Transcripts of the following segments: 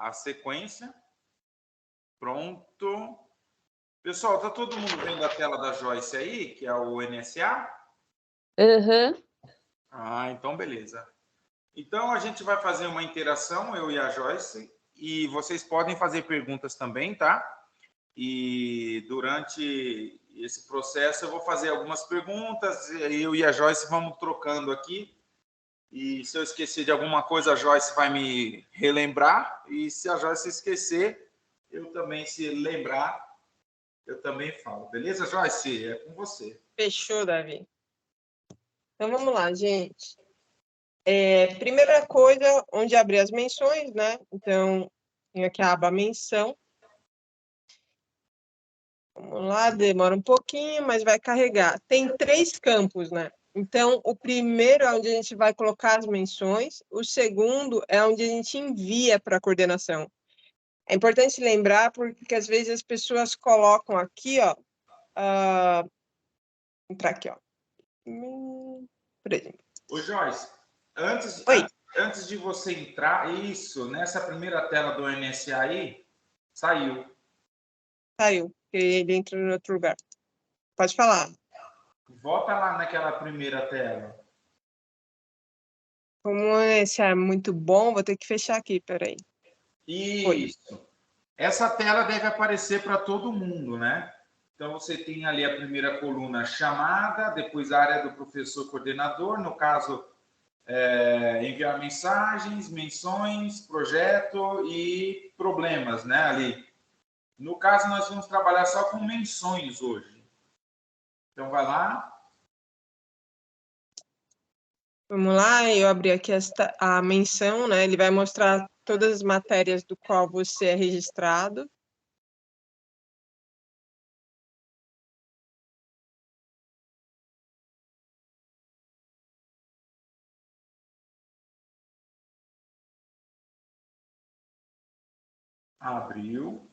a sequência. Pronto. Pessoal, tá todo mundo vendo a tela da Joyce aí, que é o NSA? Uhum. Então beleza. Então a gente vai fazer uma interação, eu e a Joyce, e vocês podem fazer perguntas também, tá? E durante esse processo eu vou fazer algumas perguntas, eu e a Joyce vamos trocando aqui. E se eu esquecer de alguma coisa, a Joyce vai me relembrar. E se a Joyce esquecer, eu também, se lembrar, eu também falo. Beleza, Joyce? É com você. Fechou, Davi. Então, vamos lá, gente. Primeira coisa, onde abrir as menções, né? Então, tem aqui a aba menção. Vamos lá, demora um pouquinho, mas vai carregar. Tem 3 campos, né? Então, o primeiro é onde a gente vai colocar as menções, o segundo é onde a gente envia para a coordenação. É importante lembrar, porque às vezes as pessoas colocam aqui, ó, entrar aqui, ó. Por exemplo. Ô, Joyce, antes de você entrar, isso, nessa primeira tela do NSA aí, saiu. Saiu, porque ele entra em outro lugar. Pode falar. Volta lá naquela primeira tela. Como esse é muito bom, vou ter que fechar aqui, peraí. Isso. Essa tela deve aparecer para todo mundo, né? Então, você tem ali a primeira coluna chamada, depois a área do professor coordenador, no caso, enviar mensagens, menções, projeto e problemas, né? Ali. No caso, nós vamos trabalhar só com menções hoje. Então, vai lá. Vamos lá, eu abri aqui a menção, né? Ele vai mostrar todas as matérias do qual você é registrado. Abriu.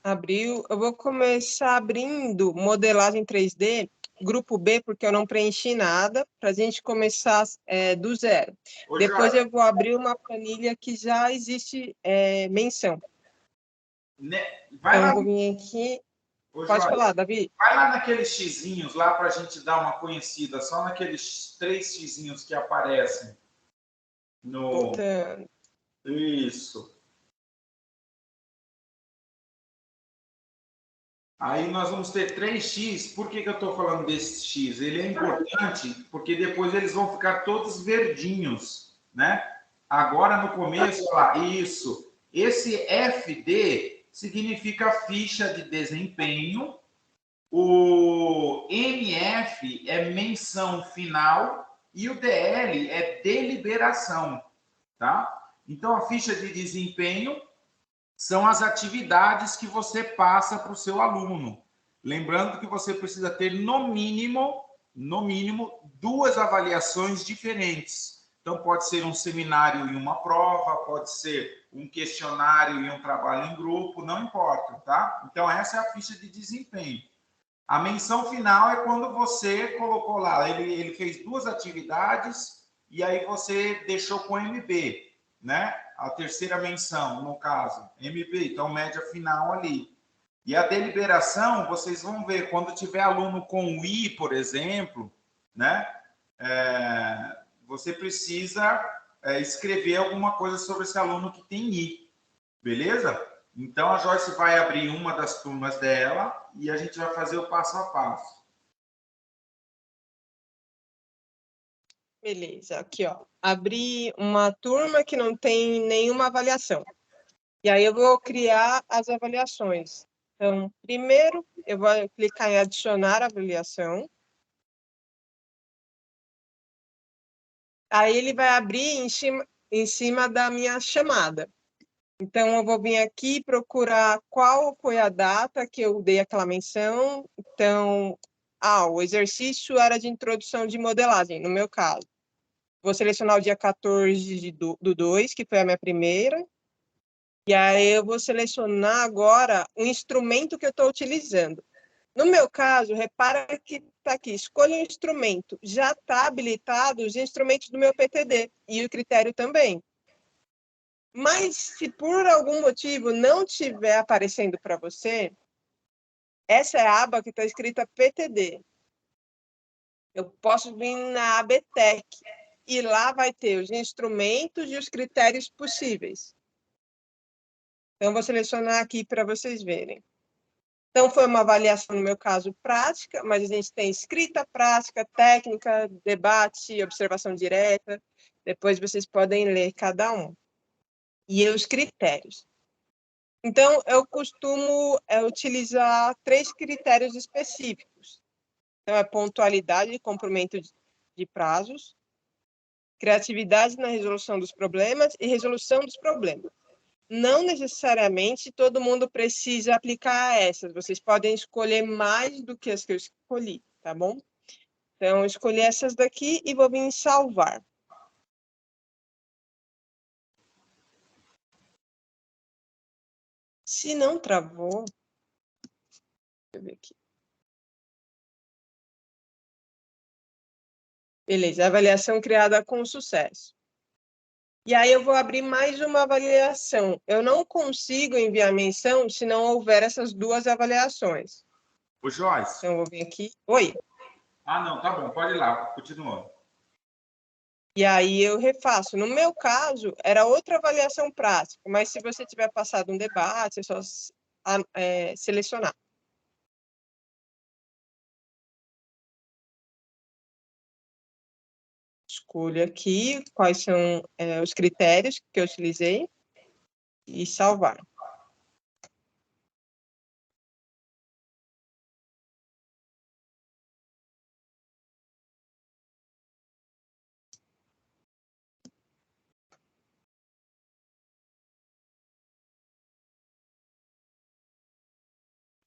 Abriu. Eu vou começar abrindo modelagem 3D, grupo B, porque eu não preenchi nada, para a gente começar do zero. Depois eu vou abrir uma planilha que já existe menção. Vai lá. Então, eu vou vir aqui. Pode falar, Davi. Vai lá naqueles xizinhos lá para a gente dar uma conhecida, só naqueles 3 xizinhos que aparecem. Voltando. Isso. Aí nós vamos ter 3x. Por que eu estou falando desse x? Ele é importante porque depois eles vão ficar todos verdinhos, né? Agora no começo, isso. Esse FD significa ficha de desempenho. O MF é menção final e o DL é deliberação, tá? Então a ficha de desempenho são as atividades que você passa para o seu aluno. Lembrando que você precisa ter, no mínimo, 2 avaliações diferentes. Então, pode ser um seminário e uma prova, pode ser um questionário e um trabalho em grupo, não importa, tá? Então, essa é a ficha de desempenho. A menção final é quando você colocou lá, ele fez 2 atividades e aí você deixou com MB, né? A terceira menção, no caso, MB, então média final ali. E a deliberação, vocês vão ver, quando tiver aluno com I, por exemplo, né? Você precisa escrever alguma coisa sobre esse aluno que tem I, beleza? Então, a Joyce vai abrir uma das turmas dela e a gente vai fazer o passo a passo. Beleza, aqui, ó. Abri uma turma que não tem nenhuma avaliação. E aí eu vou criar as avaliações. Então, primeiro, eu vou clicar em adicionar avaliação. Aí ele vai abrir em cima da minha chamada. Então, eu vou vir aqui procurar qual foi a data que eu dei aquela menção. Então, o exercício era de introdução de modelagem, no meu caso. Vou selecionar o dia 14 do 2, que foi a minha primeira. E aí eu vou selecionar agora o instrumento que eu estou utilizando. No meu caso, repara que está aqui, escolha um instrumento. Já está habilitado os instrumentos do meu PTD e o critério também. Mas se por algum motivo não estiver aparecendo para você, essa é a aba que está escrita PTD. Eu posso vir na ABTEC e lá vai ter os instrumentos e os critérios possíveis. Então, vou selecionar aqui para vocês verem. Então, foi uma avaliação, no meu caso, prática, mas a gente tem escrita prática, técnica, debate, observação direta. Depois vocês podem ler cada um. E os critérios. Então, eu costumo utilizar 3 critérios específicos. Então, é pontualidade e cumprimento de prazos, criatividade na resolução dos problemas e resolução dos problemas. Não necessariamente todo mundo precisa aplicar essas. Vocês podem escolher mais do que as que eu escolhi, tá bom? Então, eu escolhi essas daqui e vou vir em salvar. Se não travou, deixa eu ver aqui. Beleza, avaliação criada com sucesso. E aí eu vou abrir mais uma avaliação. Eu não consigo enviar menção se não houver essas 2 avaliações. O Joyce. Então, eu vou vir aqui. Oi. Ah, não, tá bom, pode ir lá, continua. E aí eu refaço. No meu caso, era outra avaliação prática, mas se você tiver passado um debate, é só selecionar. Escolho aqui quais são os critérios que eu utilizei e salvar.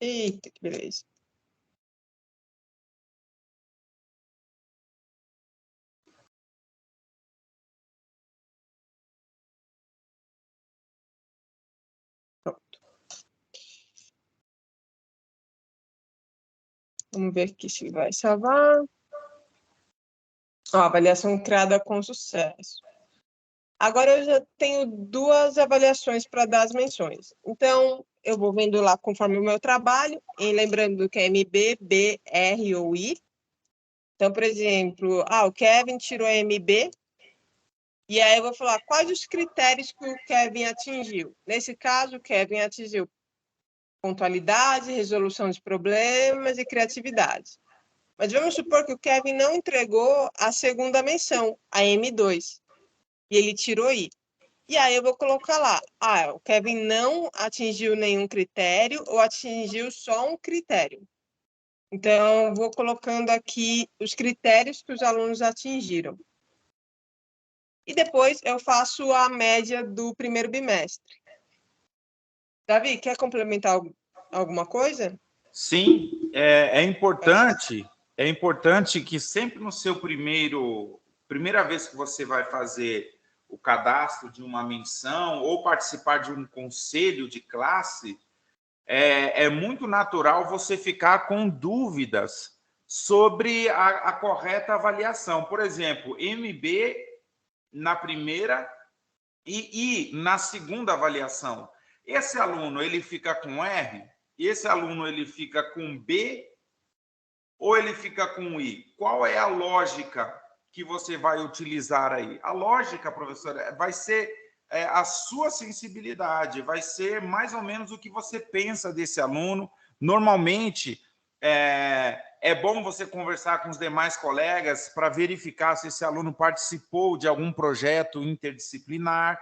Eita, que beleza. Pronto. Vamos ver aqui se vai salvar. Ó, avaliação criada com sucesso. Agora eu já tenho 2 avaliações para dar as menções. Então, eu vou vendo lá conforme o meu trabalho, e lembrando que é MB, B, R ou I. Então, por exemplo, o Kevin tirou MB, e aí eu vou falar quais os critérios que o Kevin atingiu. Nesse caso, o Kevin atingiu pontualidade, resolução de problemas e criatividade. Mas vamos supor que o Kevin não entregou a segunda menção, a M2, e ele tirou I. E aí eu vou colocar lá, o Kevin não atingiu nenhum critério ou atingiu só um critério. Então, vou colocando aqui os critérios que os alunos atingiram. E depois eu faço a média do primeiro bimestre. Davi, quer complementar alguma coisa? Sim, é importante que sempre no seu primeira vez que você vai fazer o cadastro de uma menção ou participar de um conselho de classe, é muito natural você ficar com dúvidas sobre a correta avaliação. Por exemplo, MB na primeira e I na segunda avaliação. Esse aluno, ele fica com R? Esse aluno, ele fica com B ou ele fica com I? Qual é a lógica que você vai utilizar aí? A lógica, professora, vai ser a sua sensibilidade, vai ser mais ou menos o que você pensa desse aluno. Normalmente, é bom você conversar com os demais colegas para verificar se esse aluno participou de algum projeto interdisciplinar.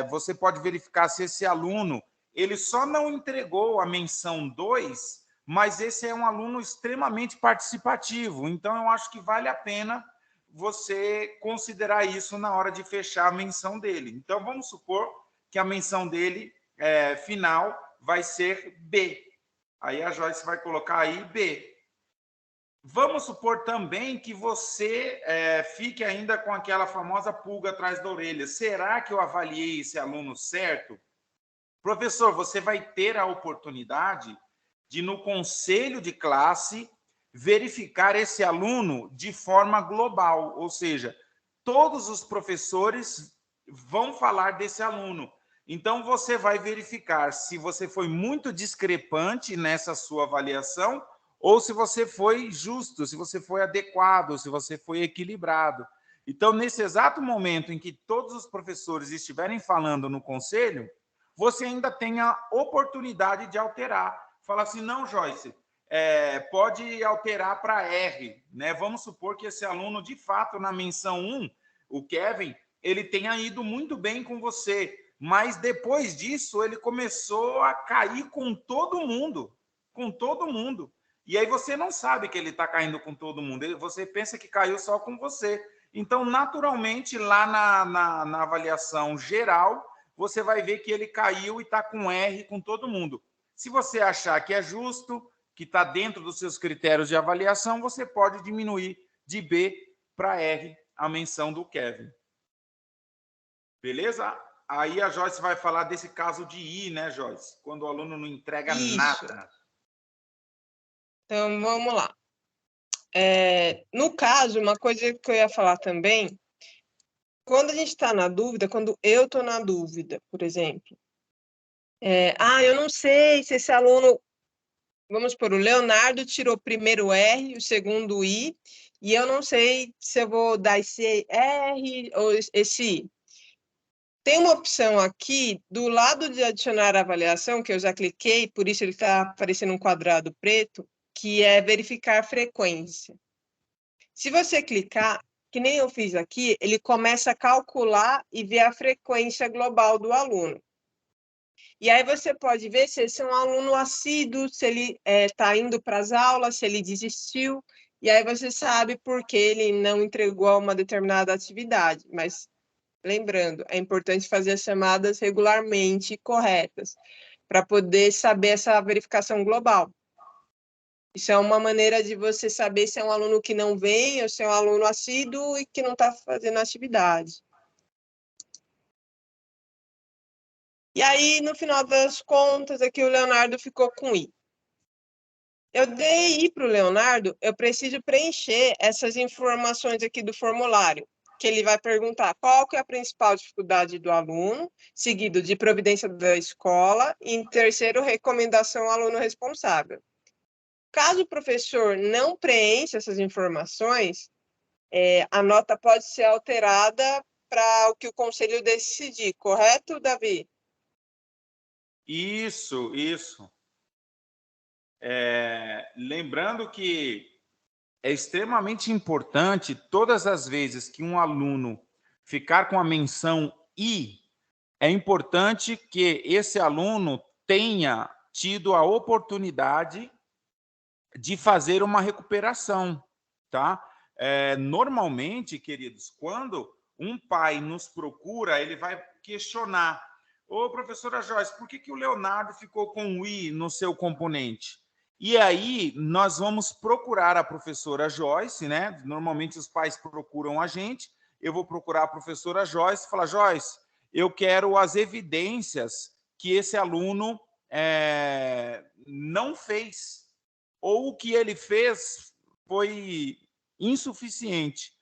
Você pode verificar se esse aluno ele só não entregou a menção 2, mas esse é um aluno extremamente participativo. Então, eu acho que vale a pena você considerar isso na hora de fechar a menção dele. Então, vamos supor que a menção dele final vai ser B. Aí a Joyce vai colocar aí B. Vamos supor também que você fique ainda com aquela famosa pulga atrás da orelha. Será que eu avaliei esse aluno certo? Professor, você vai ter a oportunidade de, no conselho de classe, verificar esse aluno de forma global, ou seja, todos os professores vão falar desse aluno. Então, você vai verificar se você foi muito discrepante nessa sua avaliação ou se você foi justo, se você foi adequado, se você foi equilibrado. Então, nesse exato momento em que todos os professores estiverem falando no conselho, você ainda tem a oportunidade de alterar. Fala assim, não, Joyce, pode alterar para R, né? Vamos supor que esse aluno, de fato, na menção 1, o Kevin, ele tenha ido muito bem com você, mas depois disso ele começou a cair com todo mundo, E aí você não sabe que ele está caindo com todo mundo, você pensa que caiu só com você. Então, naturalmente, lá na avaliação geral, você vai ver que ele caiu e está com R com todo mundo. Se você achar que é justo, que está dentro dos seus critérios de avaliação, você pode diminuir de B para R a menção do Kevin. Beleza? Aí a Joyce vai falar desse caso de I, né, Joyce? Quando o aluno não entrega nada. Então, vamos lá. No caso, uma coisa que eu ia falar também, quando a gente está na dúvida, quando eu estou na dúvida, por exemplo, eu não sei se esse aluno, vamos supor, o Leonardo tirou o primeiro R, o segundo I, e eu não sei se eu vou dar esse R ou esse I. Tem uma opção aqui, do lado de adicionar a avaliação, que eu já cliquei, por isso ele está aparecendo um quadrado preto, que é verificar frequência. Se você clicar, que nem eu fiz aqui, ele começa a calcular e ver a frequência global do aluno. E aí você pode ver se esse é um aluno assíduo, se ele está indo para as aulas, se ele desistiu, e aí você sabe por que ele não entregou uma determinada atividade. Mas, lembrando, é importante fazer as chamadas regularmente corretas, para poder saber essa verificação global. Isso é uma maneira de você saber se é um aluno que não vem ou se é um aluno assíduo e que não está fazendo atividade. E aí, no final das contas, aqui o Leonardo ficou com I. Eu dei I para o Leonardo, eu preciso preencher essas informações aqui do formulário, que ele vai perguntar qual que é a principal dificuldade do aluno, seguido de providência da escola, e em terceiro, recomendação ao aluno responsável. Caso o professor não preencha essas informações, a nota pode ser alterada para o que o conselho decidir, correto, Davi? Isso. Lembrando que é extremamente importante, todas as vezes que um aluno ficar com a menção I, é importante que esse aluno tenha tido a oportunidade de fazer uma recuperação, tá? Normalmente, queridos, quando um pai nos procura, ele vai questionar: ô, professora Joyce, por que o Leonardo ficou com o I no seu componente? E aí, nós vamos procurar a professora Joyce, né? Normalmente os pais procuram a gente, eu vou procurar a professora Joyce e falar: Joyce, eu quero as evidências que esse aluno não fez, ou o que ele fez foi insuficiente.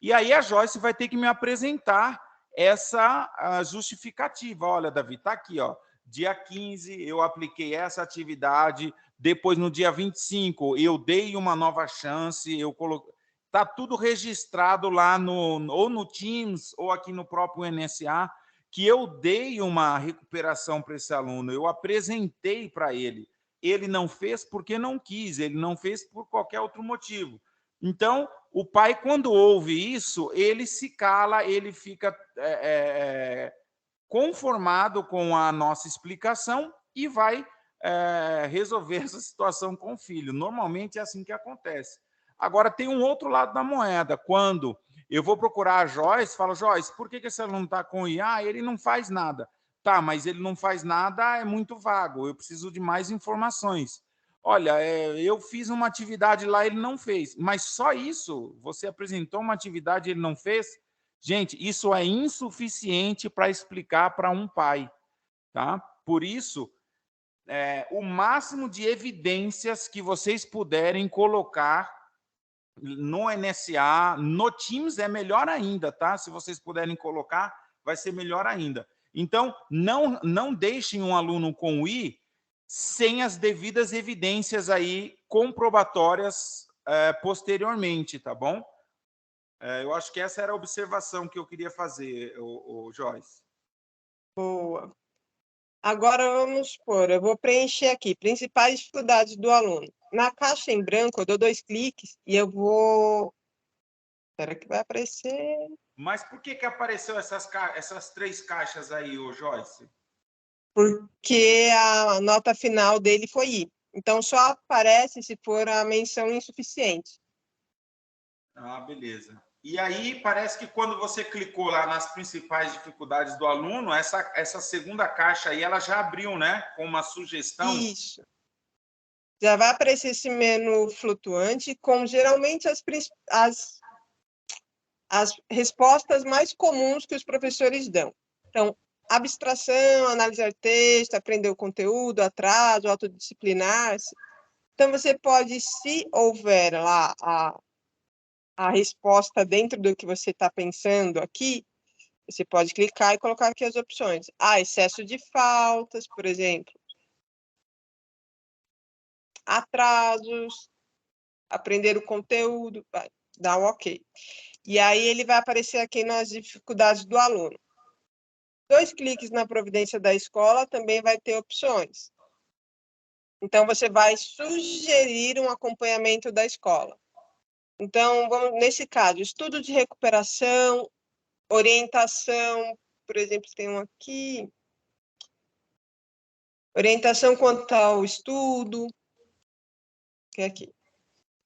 E aí a Joyce vai ter que me apresentar essa justificativa. Olha, Davi, está aqui, ó. Dia 15 eu apliquei essa atividade, depois no dia 25 eu dei uma nova chance, eu coloquei. Está tudo registrado lá ou no Teams ou aqui no próprio NSA, que eu dei uma recuperação para esse aluno, eu apresentei para ele. Ele não fez porque não quis, ele não fez por qualquer outro motivo. Então, o pai, quando ouve isso, ele se cala, ele fica conformado com a nossa explicação e vai resolver essa situação com o filho. Normalmente é assim que acontece. Agora, tem um outro lado da moeda. Quando eu vou procurar a Joyce, falo: Joyce, por que esse aluno está com IA? Ele não faz nada. Tá, mas ele não faz nada, é muito vago, eu preciso de mais informações. Olha, eu fiz uma atividade lá, ele não fez, mas só isso? Você apresentou uma atividade e ele não fez? Gente, isso é insuficiente para explicar para um pai, tá? Por isso, o máximo de evidências que vocês puderem colocar no NSA, no Teams é melhor ainda, tá? Se vocês puderem colocar, vai ser melhor ainda. Então, não deixem um aluno com o I sem as devidas evidências aí comprobatórias posteriormente, tá bom? Eu acho que essa era a observação que eu queria fazer, o Joyce. Boa. Agora vamos pôr, eu vou preencher aqui, principais dificuldades do aluno. Na caixa em branco, eu dou 2 cliques e eu vou... Espera que vai aparecer... Mas por que apareceu essas 3 caixas aí, ô Joyce? Porque a nota final dele foi I. Então, só aparece se for a menção insuficiente. Ah, beleza. E aí, parece que quando você clicou lá nas principais dificuldades do aluno, essa segunda caixa aí, ela já abriu, né? Com uma sugestão. Isso. Já vai aparecer esse menu flutuante com, geralmente, as respostas mais comuns que os professores dão. Então, abstração, analisar texto, aprender o conteúdo, atraso, autodisciplinar-se. Então, você pode, se houver lá a resposta dentro do que você está pensando aqui, você pode clicar e colocar aqui as opções. Excesso de faltas, por exemplo. Atrasos, aprender o conteúdo, vai dar um ok. E aí ele vai aparecer aqui nas dificuldades do aluno. 2 cliques na providência da escola também vai ter opções. Então, você vai sugerir um acompanhamento da escola. Então, nesse caso, estudo de recuperação, orientação, por exemplo, tem um aqui, orientação quanto ao estudo, que é aqui.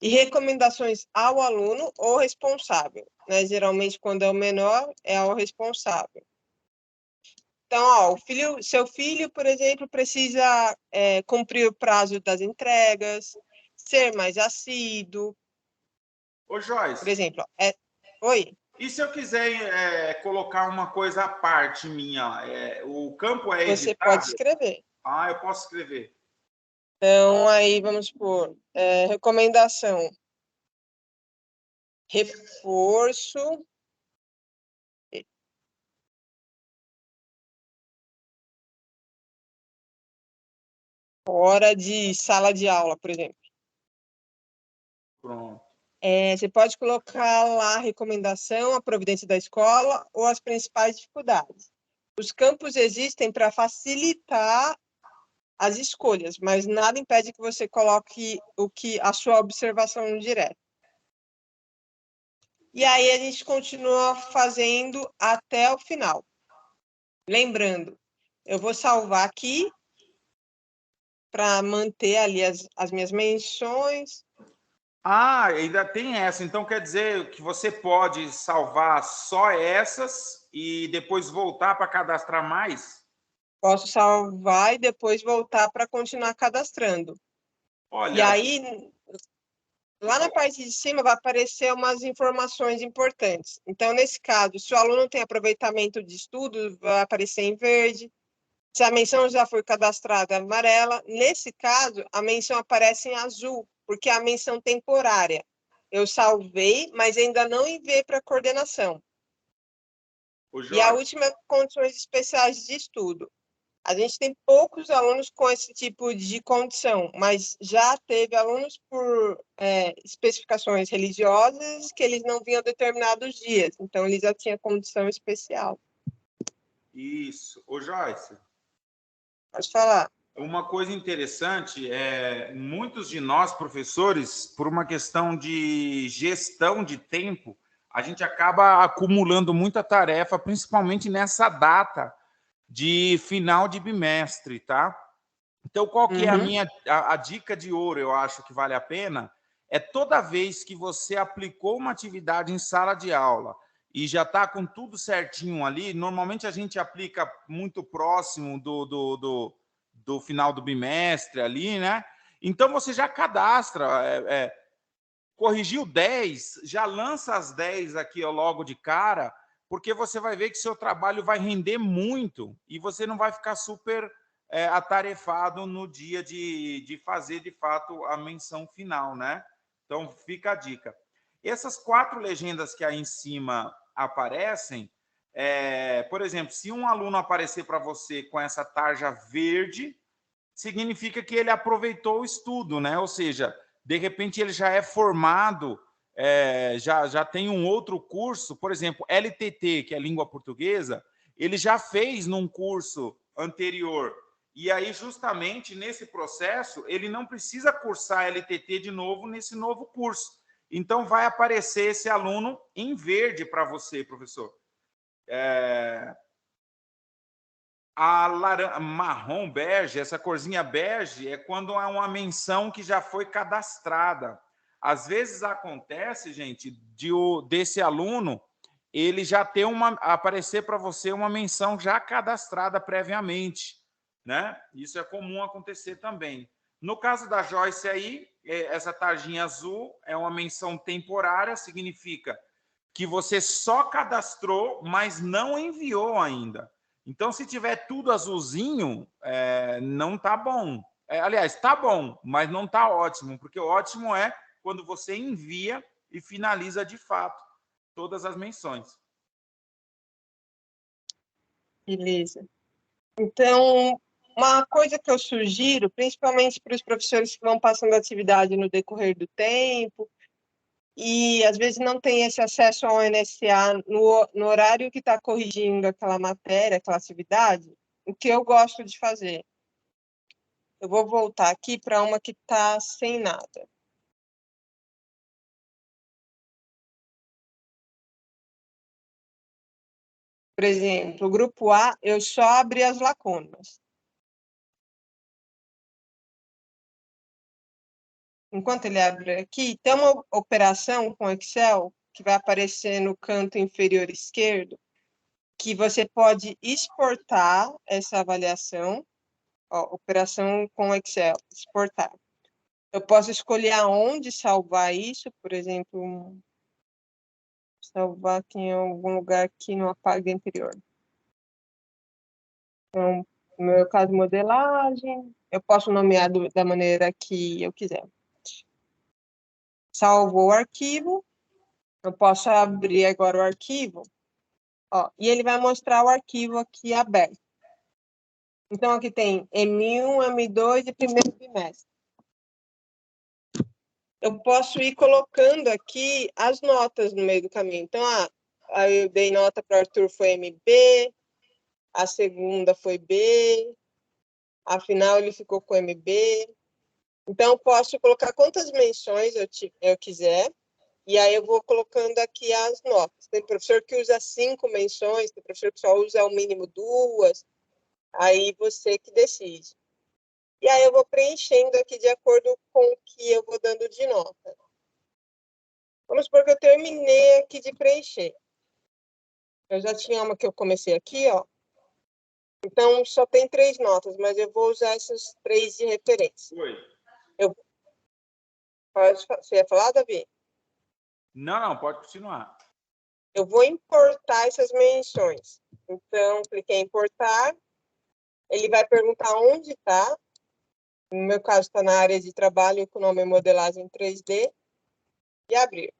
E recomendações ao aluno ou responsável, né? Geralmente, quando é o menor, é ao responsável. Então, seu filho, por exemplo, precisa cumprir o prazo das entregas, ser mais assíduo. Ô, Joyce. Por exemplo, oi? E se eu quiser colocar uma coisa à parte minha? O campo é Você pode editável? escrever. Eu posso escrever. Então, aí vamos por recomendação. Reforço. Hora de sala de aula, por exemplo. Pronto. Você pode colocar lá a recomendação, a providência da escola ou as principais dificuldades. Os campos existem para facilitar as escolhas, mas nada impede que você coloque a sua observação direta. E aí a gente continua fazendo até o final. Lembrando, eu vou salvar aqui para manter ali as minhas menções. Ainda tem essa. Então, quer dizer que você pode salvar só essas e depois voltar para cadastrar mais? Posso salvar e depois voltar para continuar cadastrando. Olha, E aí, lá na parte de cima vai aparecer umas informações importantes. Então, nesse caso, se o aluno tem aproveitamento de estudo, vai aparecer em verde. Se a menção já foi cadastrada, amarela. Nesse caso, a menção aparece em azul, porque é a menção temporária. Eu salvei, mas ainda não enviei para a coordenação. E a última é condições especiais de estudo. A gente tem poucos alunos com esse tipo de condição, mas já teve alunos por especificações religiosas que eles não vinham determinados dias, então eles já tinham condição especial. Isso. Ô, Joyce. Pode falar. Uma coisa interessante muitos de nós, professores, por uma questão de gestão de tempo, a gente acaba acumulando muita tarefa, principalmente nessa data de final de bimestre, tá? Então, qual que é a dica de ouro, eu acho que vale a pena? É toda vez que você aplicou uma atividade em sala de aula e já está com tudo certinho ali, normalmente a gente aplica muito próximo do final do bimestre ali, né? Então, você já cadastra, corrigiu 10, já lança as 10 aqui logo de cara, porque você vai ver que seu trabalho vai render muito e você não vai ficar super atarefado no dia de fazer, de fato, a menção final, né? Então, fica a dica. Essas 4 legendas que aí em cima aparecem, Por exemplo, se um aluno aparecer para você com essa tarja verde, significa que ele aproveitou o estudo, né? Ou seja, de repente ele já é formado, já tem um outro curso, por exemplo, LTT, que é língua portuguesa, ele já fez num curso anterior. E aí, justamente nesse processo, ele não precisa cursar LTT de novo nesse novo curso. Então, vai aparecer esse aluno em verde para você, professor. A marrom bege, essa corzinha bege, é quando há uma menção que já foi cadastrada. Às vezes acontece, gente, desse aluno, ele já ter aparecer para você uma menção já cadastrada previamente, né? Isso é comum acontecer também. No caso da Joyce aí, essa tarjinha azul é uma menção temporária, significa que você só cadastrou, mas não enviou ainda. Então, se tiver tudo azulzinho, não está bom. Aliás, está bom, mas não está ótimo, porque o ótimo é quando você envia e finaliza de fato todas as menções. Beleza. Então, uma coisa que eu sugiro, principalmente para os professores que vão passando atividade no decorrer do tempo, e às vezes não tem esse acesso ao NSA no horário que está corrigindo aquela matéria, aquela atividade, o que eu gosto de fazer? Eu vou voltar aqui para uma que está sem nada. Por exemplo, o grupo A, eu só abri as lacunas. Enquanto ele abre aqui, tem uma operação com Excel que vai aparecer no canto inferior esquerdo, que você pode exportar essa avaliação, ó, operação com Excel, exportar. Eu posso escolher aonde salvar isso, por exemplo, salvar aqui em algum lugar que não apague anterior. Então, no meu caso, modelagem, eu posso nomear da maneira que eu quiser. Salvou o arquivo, eu posso abrir agora o arquivo, ó, e ele vai mostrar o arquivo aqui aberto. Então, aqui tem M1, M2 e primeiro bimestre. Eu posso ir colocando aqui as notas no meio do caminho. Então, aí eu dei nota para o Arthur, foi MB, a segunda foi B, afinal ele ficou com MB. Então, eu posso colocar quantas menções eu quiser, e aí eu vou colocando aqui as notas. Tem professor que usa 5 menções, tem professor que só usa ao mínimo 2, aí você que decide. E aí eu vou preenchendo aqui de acordo com o que eu vou dando de nota. Vamos supor que eu terminei aqui de preencher. Eu já tinha uma que eu comecei aqui, ó. Então, só tem 3 notas, mas eu vou usar essas 3 de referência. Você ia falar, Davi? Não, pode continuar. Eu vou importar essas menções. Então, cliquei em importar. Ele vai perguntar onde está. No meu caso, está na área de trabalho com o nome modelagem 3D. E abrir.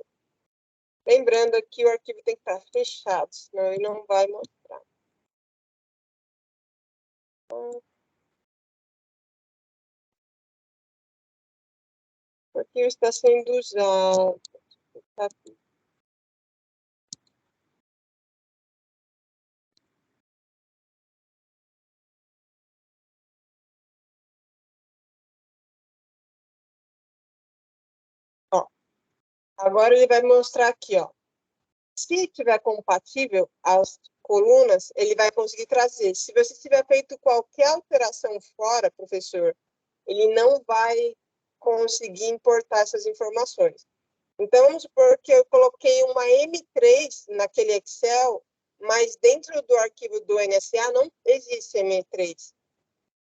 Lembrando que o arquivo tem que estar fechado, senão ele não vai mostrar. O arquivo está sendo usado. Tá. Ó, agora ele vai mostrar aqui, ó. Se tiver compatível as colunas, ele vai conseguir trazer. Se você tiver feito qualquer alteração fora, professor, ele não vai conseguir importar essas informações. Então, vamos supor que eu coloquei uma M3 naquele Excel, mas dentro do arquivo do NSA não existe M3.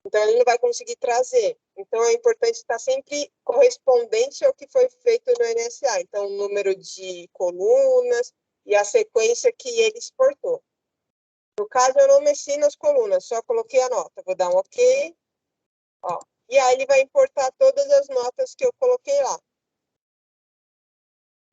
Então, ele não vai conseguir trazer. Então, é importante estar sempre correspondente ao que foi feito no NSA. Então, o número de colunas e a sequência que ele exportou. No caso, eu não mexi nas colunas, só coloquei a nota. Vou dar um OK. Ó, e aí, ele vai importar todas as notas que eu coloquei lá.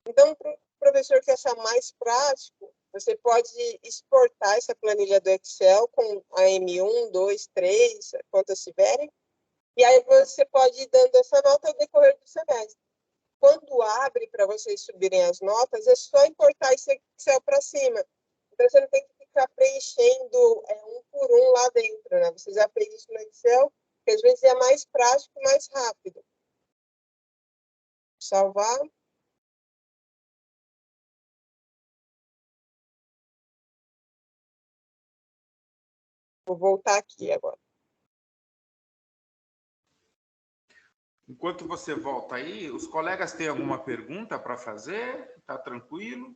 Então, para o professor que achar mais prático, Você pode exportar essa planilha do Excel com a M1, 2, 3, quantas tiverem, e aí você pode ir dando essa nota ao decorrer do semestre. Quando abre para vocês subirem as notas, é só importar esse Excel para cima. Então, você não tem que ficar preenchendo um por um lá dentro, né? Você já fez isso no Excel, que às vezes é mais prático e mais rápido. Salvar. Vou voltar aqui agora. Enquanto você volta aí, os colegas têm alguma pergunta para fazer? Está tranquilo?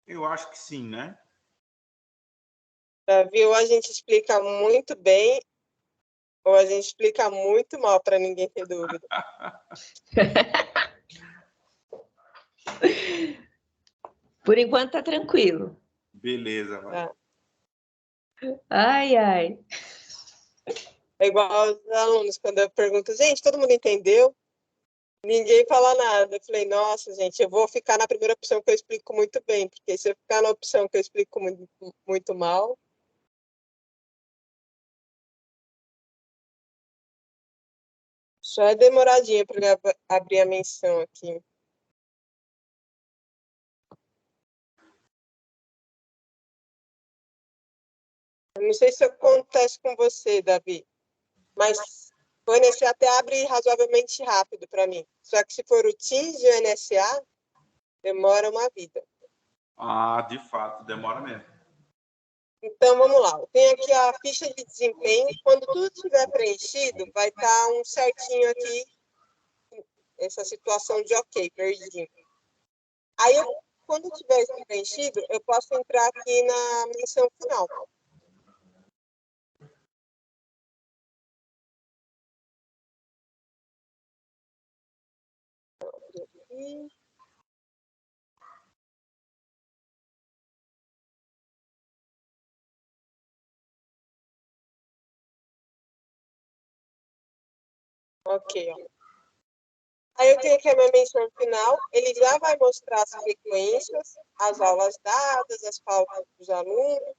Eu acho que sim, né? Davi, ou a gente explica muito bem, ou a gente explica muito mal para ninguém ter dúvida. Por enquanto tá tranquilo. Beleza, vai. Tá? Ai, ai. É igual aos alunos, quando eu pergunto, gente, todo mundo entendeu? Ninguém fala nada. Eu falei, nossa, gente, eu vou ficar na primeira opção que eu explico muito bem, porque se eu ficar na opção que eu explico muito, muito mal. Só é demoradinha para abrir a menção aqui. Eu não sei se acontece com você, Davi, mas o NSA até abre razoavelmente rápido para mim. Só que se for o Teams e o NSA, demora uma vida. Ah, de fato, demora mesmo. Então, vamos lá. Eu tenho aqui a ficha de desempenho. Quando tudo estiver preenchido, vai estar um certinho aqui, essa situação de ok, verdinho. Aí, quando tiver isso preenchido, eu posso entrar aqui na menção final. Aqui. Ok, ó. Aí eu tenho aqui a minha menção final, ele já vai mostrar as frequências, as aulas dadas, as pautas dos alunos,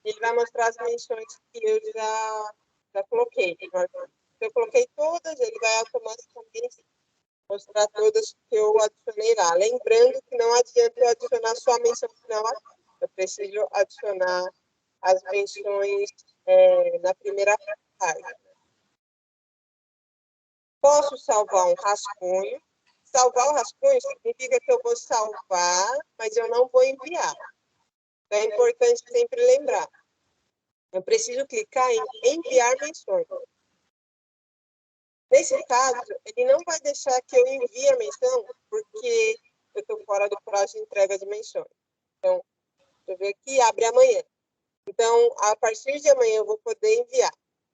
ele vai mostrar as menções que eu já coloquei. Se eu coloquei todas, ele vai automaticamente mostrar todas que eu adicionei lá. Lembrando que não adianta eu adicionar só a menção final aqui, eu preciso adicionar as menções na primeira página. Posso salvar um rascunho. Salvar o rascunho significa que eu vou salvar, mas eu não vou enviar. Então, é importante sempre lembrar. Eu preciso clicar em enviar menções. Nesse caso, ele não vai deixar que eu envie a menção, porque eu estou fora do prazo de entrega de menções. Então, deixa eu ver aqui, abre amanhã. Então, a partir de amanhã eu vou poder enviar.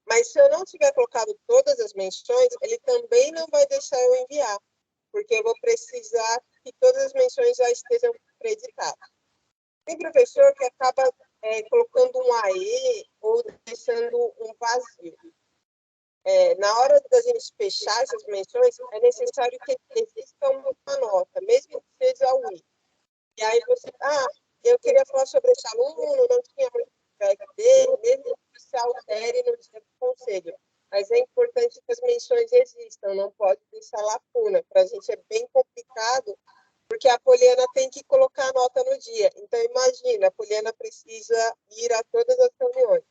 Mas se eu não tiver colocado todas as menções, ele também não vai deixar eu enviar, porque eu vou precisar que todas as menções já estejam creditadas. Tem professor que acaba colocando um AE ou deixando um vazio. Na hora da gente fechar essas menções, é necessário que exista uma nota, mesmo que seja o I. E aí você, eu queria falar sobre esse aluno, não tinha muito feedback dele, mesmo que se altere no dia do conselho. Mas é importante que as menções existam, não pode deixar lacuna. Para a gente é bem complicado, porque a Poliana tem que colocar a nota no dia. Então, imagina, a Poliana precisa ir a todas as reuniões.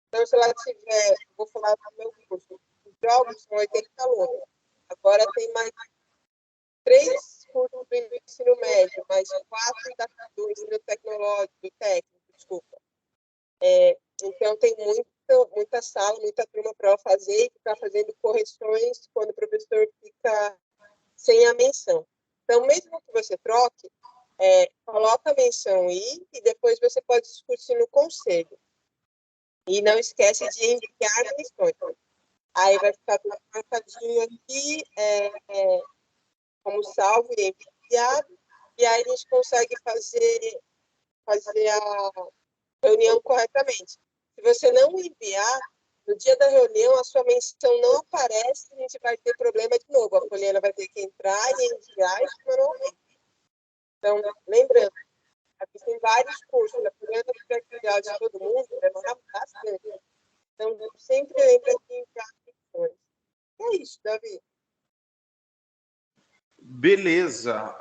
Então, se ela tiver, vou falar do meu curso, os jogos são 80 alunos. Agora tem mais 3 cursos do ensino médio, mais 4 do ensino tecnológico, do técnico, desculpa. Então, tem muita sala, muita turma para fazer e ficar fazendo correções quando o professor fica sem a menção. Então, mesmo que você troque, coloca a menção I e depois você pode discutir no conselho. E não esquece de enviar menções. Aí vai ficar tudo marcadinho aqui, como salvo e enviado, e aí a gente consegue fazer a reunião corretamente. Se você não enviar, no dia da reunião, a sua menção não aparece, a gente vai ter problema de novo. A Poliana vai ter que entrar e enviar isso manualmente. Então, lembrando, aqui tem vários cursos, a Poliana vai criar de todo mundo, vai demorar bastante. Então, sempre lembra de enviar questões. É isso, Davi. Beleza.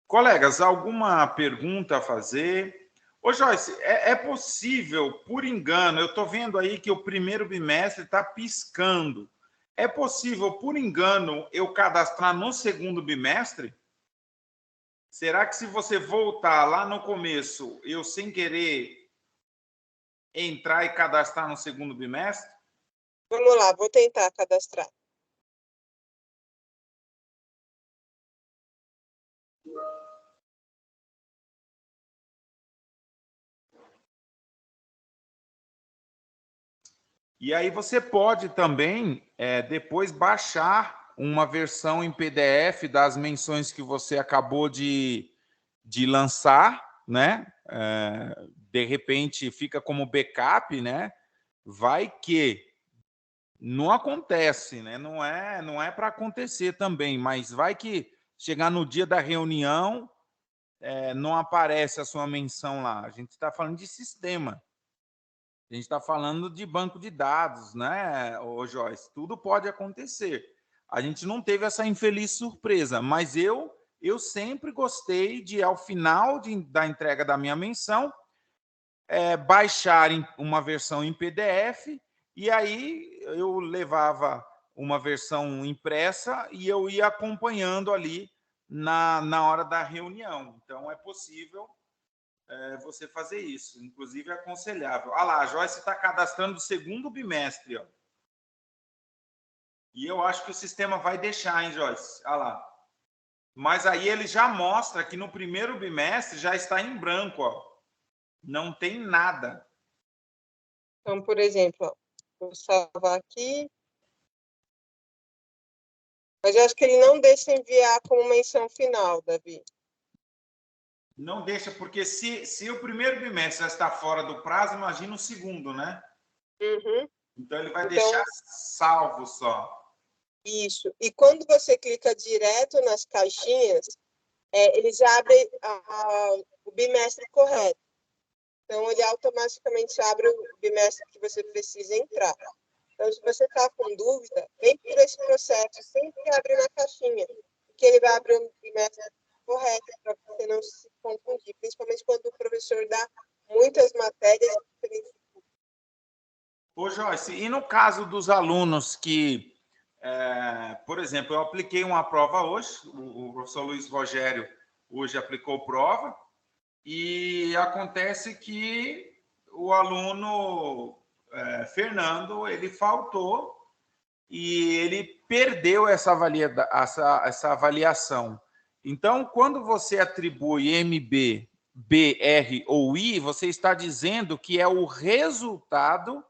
Colegas, alguma pergunta a fazer? Ô, Joyce, é possível, por engano, eu estou vendo aí que o primeiro bimestre está piscando. É possível, por engano, eu cadastrar no segundo bimestre? Será que se você voltar lá no começo, eu sem querer entrar e cadastrar no segundo bimestre? Vamos lá, vou tentar cadastrar. E aí você pode também depois baixar uma versão em PDF das menções que você acabou de lançar, né? De repente fica como backup, né? Vai que não acontece, né? Não é para acontecer também, mas vai que chegar no dia da reunião não aparece a sua menção lá. A gente está falando de sistema. A gente está falando de banco de dados, né, ô Joyce? Tudo pode acontecer. A gente não teve essa infeliz surpresa, mas eu sempre gostei de, ao final da entrega da minha menção, baixar uma versão em PDF, e aí eu levava uma versão impressa e eu ia acompanhando ali na hora da reunião. Então, é possível você fazer isso. Inclusive, é aconselhável. Olha lá, a Joyce está cadastrando o segundo bimestre. Ó. E eu acho que o sistema vai deixar, hein, Joyce? Olha lá. Mas aí ele já mostra que no primeiro bimestre já está em branco. Ó. Não tem nada. Então, por exemplo, ó, vou salvar aqui. Mas eu acho que ele não deixa enviar como menção final, Davi. Não deixa, porque se o primeiro bimestre já está fora do prazo, imagina o segundo, né? Uhum. Então, ele vai deixar salvo só. Isso. E quando você clica direto nas caixinhas, ele já abre o bimestre correto. Então, ele automaticamente abre o bimestre que você precisa entrar. Então, se você está com dúvida, vem por esse processo, sempre abre na caixinha, porque ele vai abrir o bimestre correto para você não se confundir, principalmente quando o professor dá muitas matérias diferentes. Ô, Joyce, e no caso dos alunos que, por exemplo, eu apliquei uma prova hoje, o professor Luiz Rogério hoje aplicou prova, e acontece que o aluno Fernando, ele faltou e ele perdeu essa avaliação. Então, quando você atribui MB, BR ou I, você está dizendo que é o resultado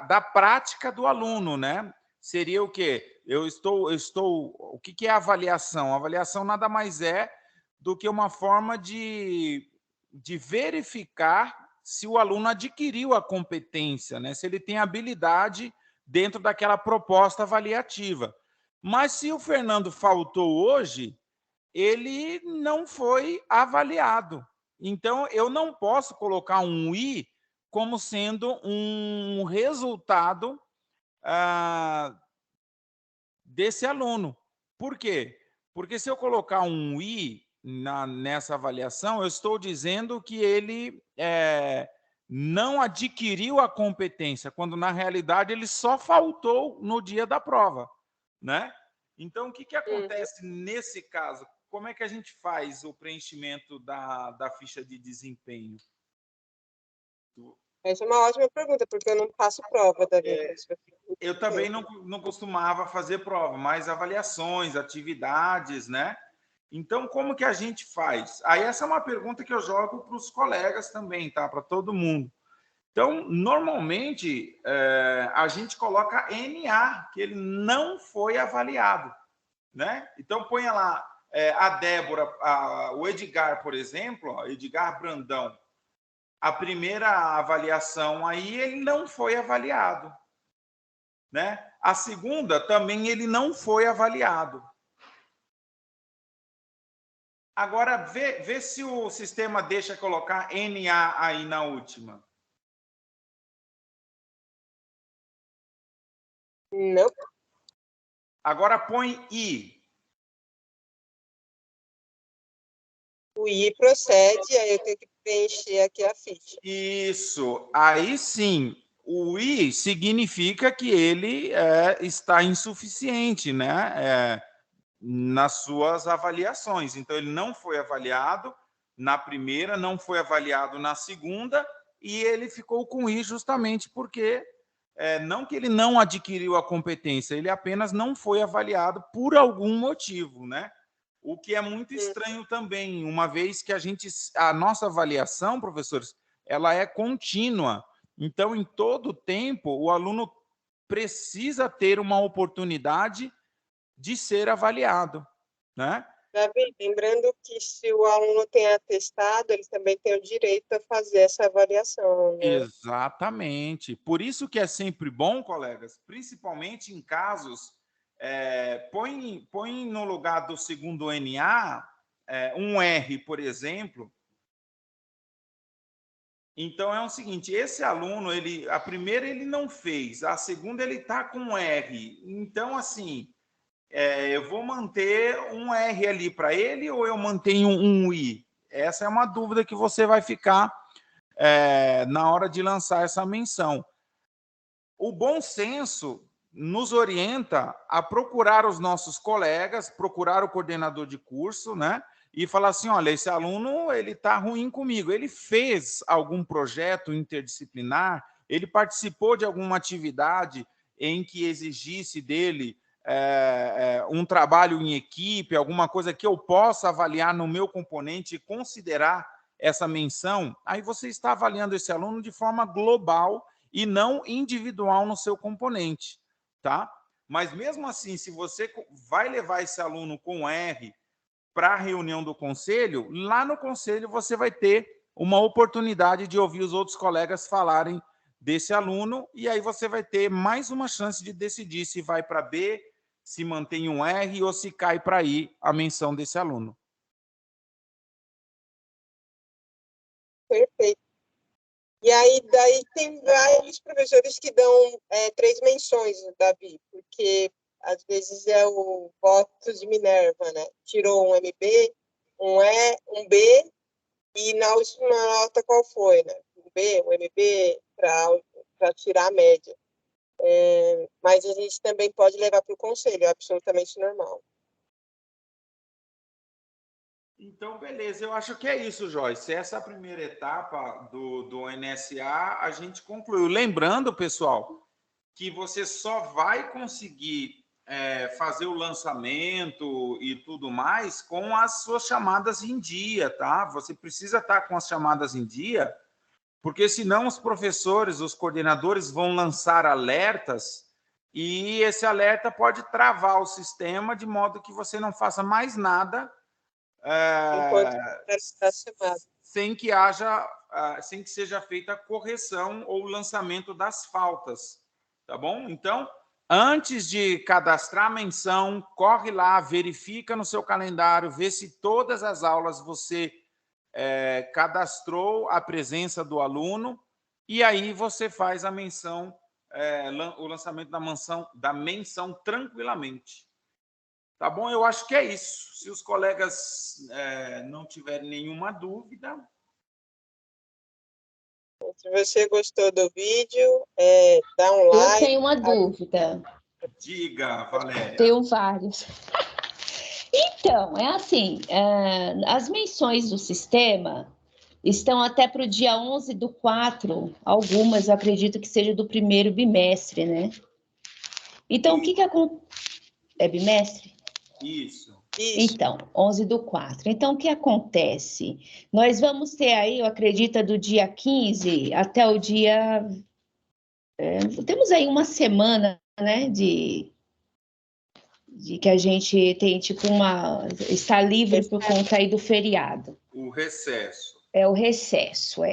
da prática do aluno, né? Seria o quê? O que é avaliação? A avaliação nada mais é do que uma forma de verificar se o aluno adquiriu a competência, né? Se ele tem habilidade dentro daquela proposta avaliativa. Mas se o Fernando faltou hoje, ele não foi avaliado. Então, eu não posso colocar um I como sendo um resultado desse aluno. Por quê? Porque se eu colocar um I nessa avaliação, eu estou dizendo que ele não adquiriu a competência, quando na realidade ele só faltou no dia da prova, né? Então, o que acontece nesse caso? Como é que a gente faz o preenchimento da ficha de desempenho? Essa é uma ótima pergunta, porque eu não faço prova, Davi. Eu também não costumava fazer prova, mas avaliações, atividades, né? Então, como que a gente faz? Aí essa é uma pergunta que eu jogo para os colegas também, tá? Para todo mundo. Então, normalmente, a gente coloca NA, que ele não foi avaliado, né? Então, ponha lá a Débora, o Edgar, por exemplo, ó, Edgar Brandão, a primeira avaliação aí ele não foi avaliado, né? A segunda também ele não foi avaliado. Agora, vê se o sistema deixa colocar NA aí na última. Não. Agora põe I. O I procede, aí eu tenho que preencher aqui a ficha. Isso. Aí sim, o I significa que ele está insuficiente, né? Nas suas avaliações. Então, ele não foi avaliado na primeira, não foi avaliado na segunda, e ele ficou com I justamente porque, não que ele não adquiriu a competência, ele apenas não foi avaliado por algum motivo, né? O que é muito estranho também, uma vez que a nossa avaliação, professores, ela é contínua. Então, em todo tempo, o aluno precisa ter uma oportunidade de ser avaliado, né? Davi, lembrando que se o aluno tem atestado, ele também tem o direito a fazer essa avaliação, né? Exatamente. Por isso que é sempre bom, colegas, principalmente em casos, põe no lugar do segundo NA, um R, por exemplo. Então é o seguinte, esse aluno, a primeira ele não fez, a segunda ele está com R. Então, assim, eu vou manter um R ali para ele ou eu mantenho um I? Essa é uma dúvida que você vai ficar na hora de lançar essa menção. O bom senso nos orienta a procurar os nossos colegas, procurar o coordenador de curso, né? E falar assim, olha, esse aluno ele está ruim comigo. Ele fez algum projeto interdisciplinar, ele participou de alguma atividade em que exigisse dele um trabalho em equipe, alguma coisa que eu possa avaliar no meu componente e considerar essa menção. Aí você está avaliando esse aluno de forma global e não individual no seu componente, tá? Mas mesmo assim, se você vai levar esse aluno com R para a reunião do conselho, lá no conselho você vai ter uma oportunidade de ouvir os outros colegas falarem desse aluno, e aí você vai ter mais uma chance de decidir se vai para B, se mantém um R ou se cai para I a menção desse aluno. Perfeito. E aí, daí tem vários professores que dão 3 menções, Davi, porque às vezes é o voto de Minerva, né? Tirou um MB, um E, um B, e na última nota qual foi, né? Um B, um MB, para tirar a média. Mas a gente também pode levar para o conselho, é absolutamente normal. Então, beleza, eu acho que é isso, Joyce. Essa primeira etapa do NSA a gente concluiu. Lembrando, pessoal, que você só vai conseguir fazer o lançamento e tudo mais com as suas chamadas em dia, tá? Você precisa estar com as chamadas em dia, porque senão os professores, os coordenadores vão lançar alertas e esse alerta pode travar o sistema de modo que você não faça mais nada Enquanto está chamado. sem que seja feita a correção ou lançamento das faltas, tá bom? Então, antes de cadastrar a menção, corre lá, verifica no seu calendário, vê se todas as aulas você cadastrou a presença do aluno, e aí você faz a menção, o lançamento da menção tranquilamente. Tá bom? Eu acho que é isso. Se os colegas não tiverem nenhuma dúvida. Se você gostou do vídeo, dá um like. Eu tenho uma dúvida. Diga, Valéria. Tenho vários. Então, é assim, as menções do sistema estão até para o dia 11/4, algumas eu acredito que seja do primeiro bimestre, né? Então, o que acontece? É bimestre? Isso. Então, 11/4. Então, o que acontece? Nós vamos ter aí, eu acredito, do dia 15 até o dia... temos aí uma semana, né, de que a gente tem, tipo, está livre por conta aí do feriado. O recesso. É o recesso,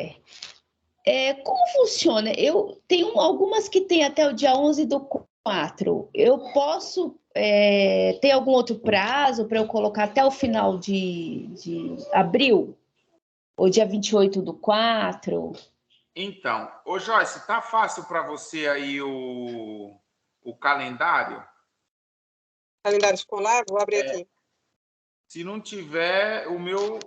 Como funciona? Eu tenho algumas que tem até o dia 11/4. Eu posso ter algum outro prazo para eu colocar até o final de abril? Ou dia 28/4? Então, ô Joyce, tá fácil para você aí o calendário? Calendário escolar, vou abrir aqui. Se não tiver, o meu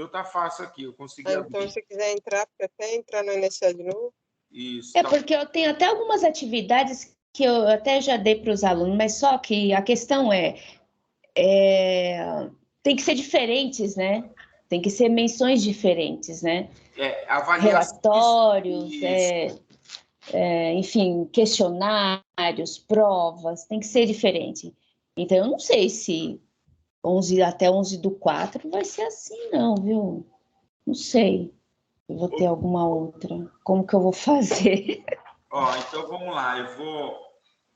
tá fácil aqui, eu consegui Então, abrir. se quiser entrar, porque até entrar no NSA de novo. Isso, tá. Porque eu tenho até algumas atividades que eu até já dei para os alunos, mas só que a questão tem que ser diferentes, né? Tem que ser menções diferentes, né? Avaliação. Relatórios, Isso. enfim, questionários, provas, tem que ser diferente. Então, eu não sei se até 11/4 vai ser assim, não, viu? Não sei. Eu vou ter alguma outra. Como que eu vou fazer? Ó, então vamos lá, eu vou.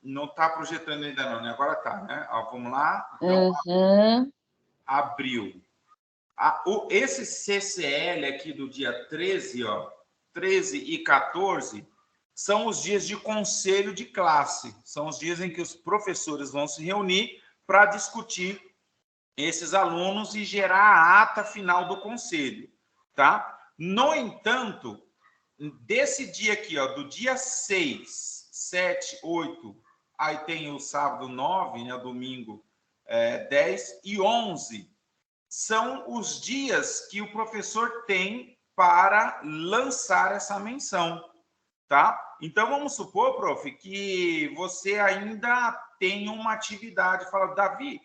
Não tá projetando ainda não, né? Agora tá, né? Ó, vamos lá. Então, Uhum. abril. Esse CCL aqui do dia 13, ó, 13 e 14, são os dias de conselho de classe. São os dias em que os professores vão se reunir para discutir esses alunos e gerar a ata final do conselho, tá? No entanto, desse dia aqui, ó, do dia 6, 7, 8, aí tem o sábado 9, né, o domingo 10 e 11, são os dias que o professor tem para lançar essa menção, tá? Então, vamos supor, prof, que você ainda tem uma atividade, fala, Davi,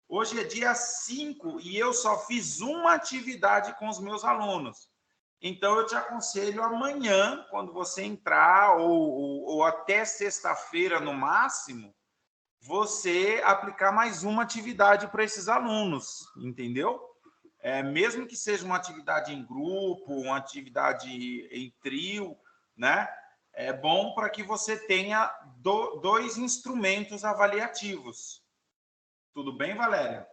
hoje é dia 5 e eu só fiz uma atividade com os meus alunos. Então, eu te aconselho amanhã, quando você entrar, ou até sexta-feira no máximo, você aplicar mais uma atividade para esses alunos, entendeu? Mesmo que seja uma atividade em grupo, uma atividade em trio, né? É bom para que você tenha dois instrumentos avaliativos. Tudo bem, Valéria?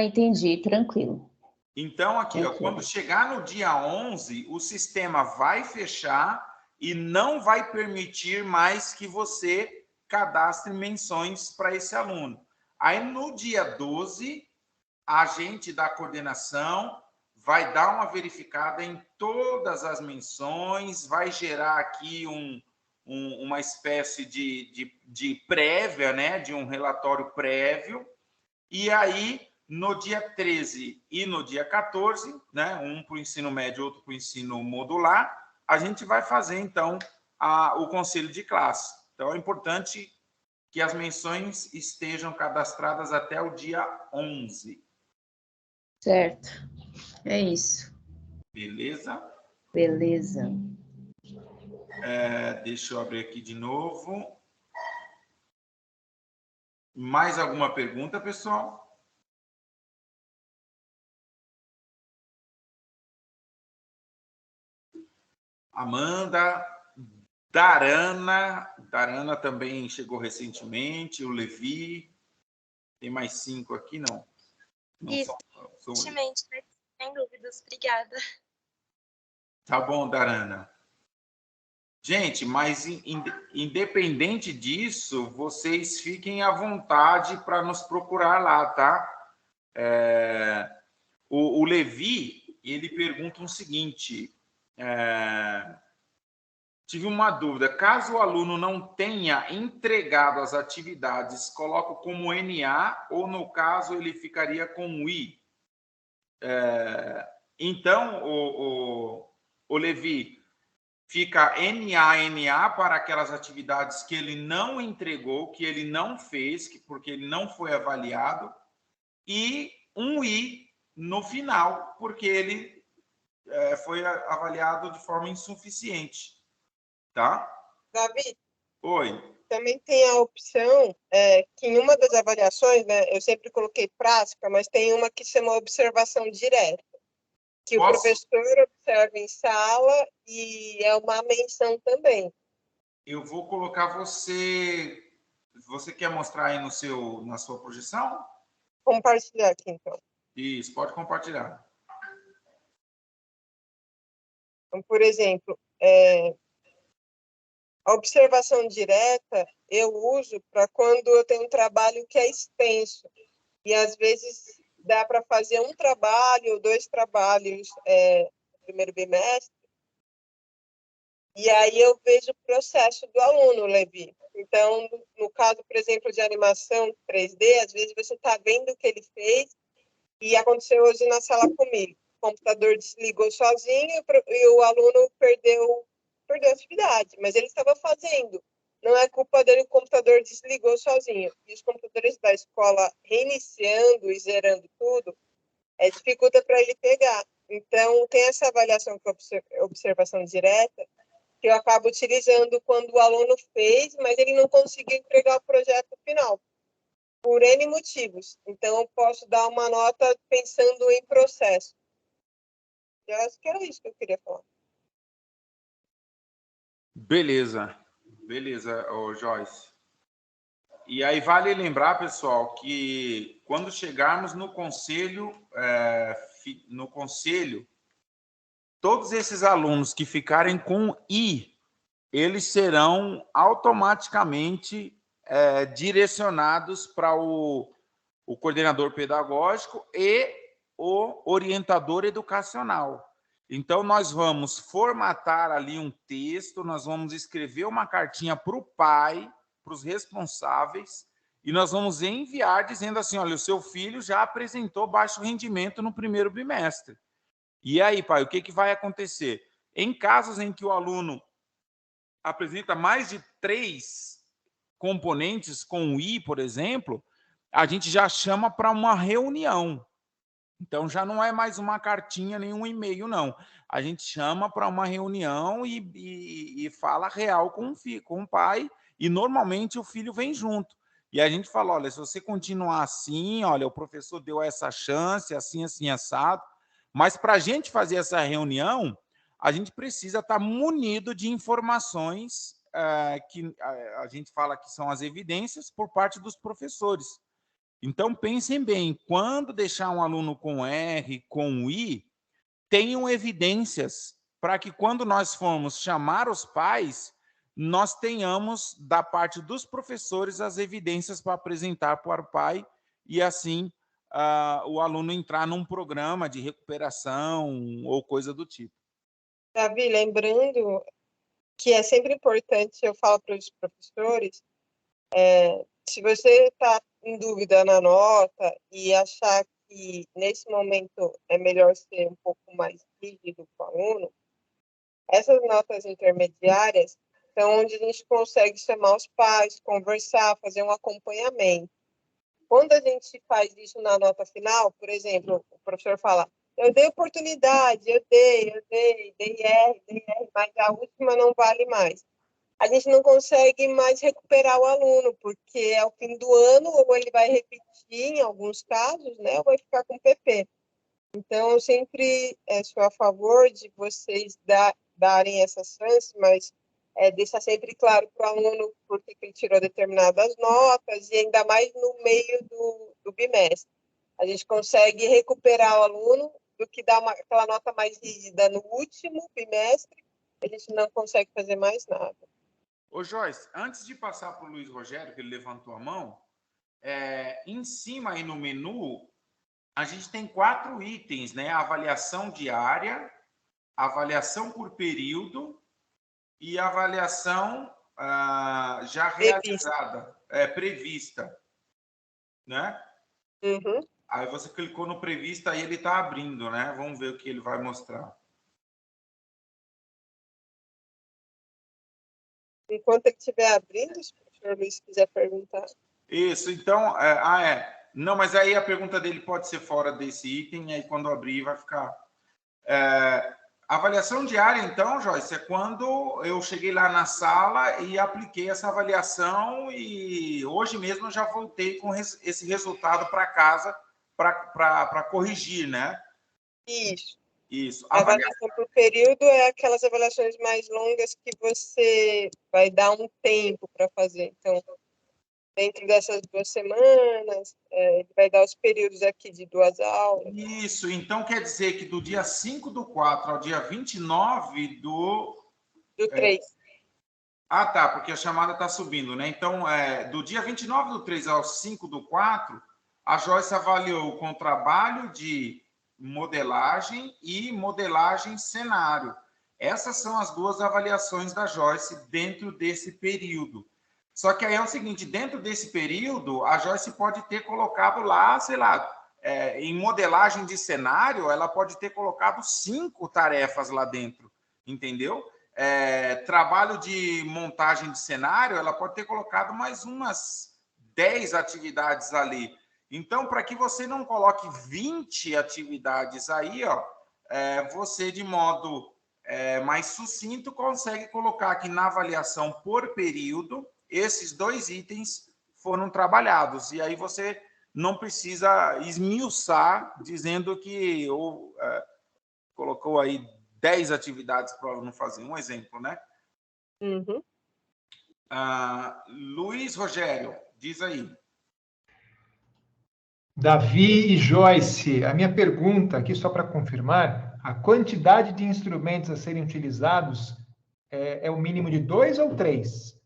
Entendi, tranquilo. Então, aqui, ó, quando chegar no dia 11, o sistema vai fechar e não vai permitir mais que você cadastre menções para esse aluno. Aí, no dia 12, a gente da coordenação vai dar uma verificada em todas as menções, vai gerar aqui uma espécie de prévia, né, de um relatório prévio, e aí, no dia 13 e no dia 14, né, um para o ensino médio, outro para o ensino modular, a gente vai fazer, então, o conselho de classe. Então, é importante que as menções estejam cadastradas até o dia 11. Certo. É isso. Beleza? Beleza. Deixa eu abrir aqui de novo. Mais alguma pergunta, pessoal? Amanda, Darana também chegou recentemente, o Levi, tem mais 5 aqui, não? Não Isso, são recentemente, né? Sem dúvidas, obrigada. Tá bom, Darana. Gente, mas independente disso, vocês fiquem à vontade para nos procurar lá, tá? O Levi, ele pergunta o seguinte, tive uma dúvida, caso o aluno não tenha entregado as atividades, coloco como NA ou, no caso, ele ficaria com I? Então, o Levi, fica NA para aquelas atividades que ele não entregou, que ele não fez, porque ele não foi avaliado, e um I no final, porque ele foi avaliado de forma insuficiente. Tá? Davi, Oi. também tem a opção que em uma das avaliações, né, eu sempre coloquei prática, mas tem uma que chama observação direta, que o professor observa em sala e é uma menção também. Eu vou colocar você. Você quer mostrar aí na sua projeção? Compartilhar aqui, então. Isso, pode compartilhar. Então, por exemplo, a observação direta eu uso para quando eu tenho um trabalho que é extenso. E, às vezes, dá para fazer um trabalho ou 2 trabalhos no primeiro bimestre. E aí eu vejo o processo do aluno, Levi. Então, no caso, por exemplo, de animação 3D, às vezes você está vendo o que ele fez e aconteceu hoje na sala comigo. O computador desligou sozinho e o aluno perdeu a atividade, mas ele estava fazendo. Não é culpa dele, o computador desligou sozinho. E os computadores da escola reiniciando e zerando tudo, dificulta para ele pegar. Então, tem essa avaliação que é observação direta, que eu acabo utilizando quando o aluno fez, mas ele não conseguiu entregar o projeto final, por N motivos. Então, eu posso dar uma nota pensando em processo. Eu acho que era isso que eu queria falar. Beleza, ô Joyce. E aí vale lembrar, pessoal, que quando chegarmos no conselho, todos esses alunos que ficarem com I, eles serão automaticamente direcionados para o coordenador pedagógico e o orientador educacional. Então, nós vamos formatar ali um texto, nós vamos escrever uma cartinha para o pai, para os responsáveis, e nós vamos enviar dizendo assim, olha, o seu filho já apresentou baixo rendimento no primeiro bimestre. E aí, pai, o que vai acontecer? Em casos em que o aluno apresenta mais de 3 componentes com o I, por exemplo, a gente já chama para uma reunião. Então, já não é mais uma cartinha, nem um e-mail, não. A gente chama para uma reunião e fala real com o pai, e normalmente o filho vem junto. E a gente fala, olha, se você continuar assim, olha, o professor deu essa chance, assim, assim, assado. Mas para a gente fazer essa reunião, a gente precisa estar munido de informações que a gente fala que são as evidências por parte dos professores. Então, pensem bem, quando deixar um aluno com R, com I, tenham evidências para que quando nós formos chamar os pais, nós tenhamos, da parte dos professores, as evidências para apresentar para o pai e, assim, o aluno entrar num programa de recuperação ou coisa do tipo. Davi, lembrando que é sempre importante, eu falo para os professores, se você está em dúvida na nota e achar que nesse momento é melhor ser um pouco mais rígido com o aluno, essas notas intermediárias são onde a gente consegue chamar os pais, conversar, fazer um acompanhamento. Quando a gente faz isso na nota final, por exemplo, o professor fala, eu dei oportunidade, eu dei R, mas a última não vale mais. A gente não consegue mais recuperar o aluno, porque ao fim do ano, ou ele vai repetir em alguns casos, né, ou vai ficar com PP. Então, eu sempre sou a favor de vocês darem essa chance, mas deixar sempre claro para o aluno por que ele tirou determinadas notas, e ainda mais no meio do bimestre. A gente consegue recuperar o aluno do que dar aquela nota mais rígida no último bimestre, a gente não consegue fazer mais nada. Ô, Joyce, antes de passar para o Luiz Rogério, que ele levantou a mão, em cima aí no menu, a gente tem 4 itens, né? A avaliação diária, a avaliação por período e a avaliação já realizada, prevista, né? Uhum. Aí você clicou no prevista, aí ele está abrindo, né? Vamos ver o que ele vai mostrar. Enquanto ele estiver abrindo, se o professor Luiz quiser perguntar. Isso, então, não, mas aí a pergunta dele pode ser fora desse item, aí quando abrir vai ficar... Avaliação diária, então, Joyce, é quando eu cheguei lá na sala e apliquei essa avaliação e hoje mesmo eu já voltei com esse resultado para casa para corrigir, né? Isso. Isso. A avaliação por período é aquelas avaliações mais longas que você vai dar um tempo para fazer. Então, dentro dessas 2 semanas, ele vai dar os períodos aqui de 2 aulas. Isso, então quer dizer que do dia 5/4 ao dia 29 Do 3. Ah, tá, porque a chamada está subindo, né? Então, do dia 29/3 ao 5/4, a Joyce avaliou com trabalho de modelagem e modelagem cenário. Essas são as 2 avaliações da Joyce dentro desse período. Só que aí é o seguinte, dentro desse período, a Joyce pode ter colocado lá, sei lá, em modelagem de cenário, ela pode ter colocado 5 tarefas lá dentro, entendeu? Trabalho de montagem de cenário, ela pode ter colocado mais umas 10 atividades ali. Então, para que você não coloque 20 atividades aí, ó, você, de modo mais sucinto, consegue colocar aqui na avaliação por período, esses 2 itens foram trabalhados. E aí você não precisa esmiuçar, dizendo que colocou aí 10 atividades para o aluno fazer. Um exemplo, né? Uhum. Luiz Rogério, diz aí. Davi e Joyce, a minha pergunta aqui, só para confirmar, a quantidade de instrumentos a serem utilizados é o mínimo de 2 ou 3?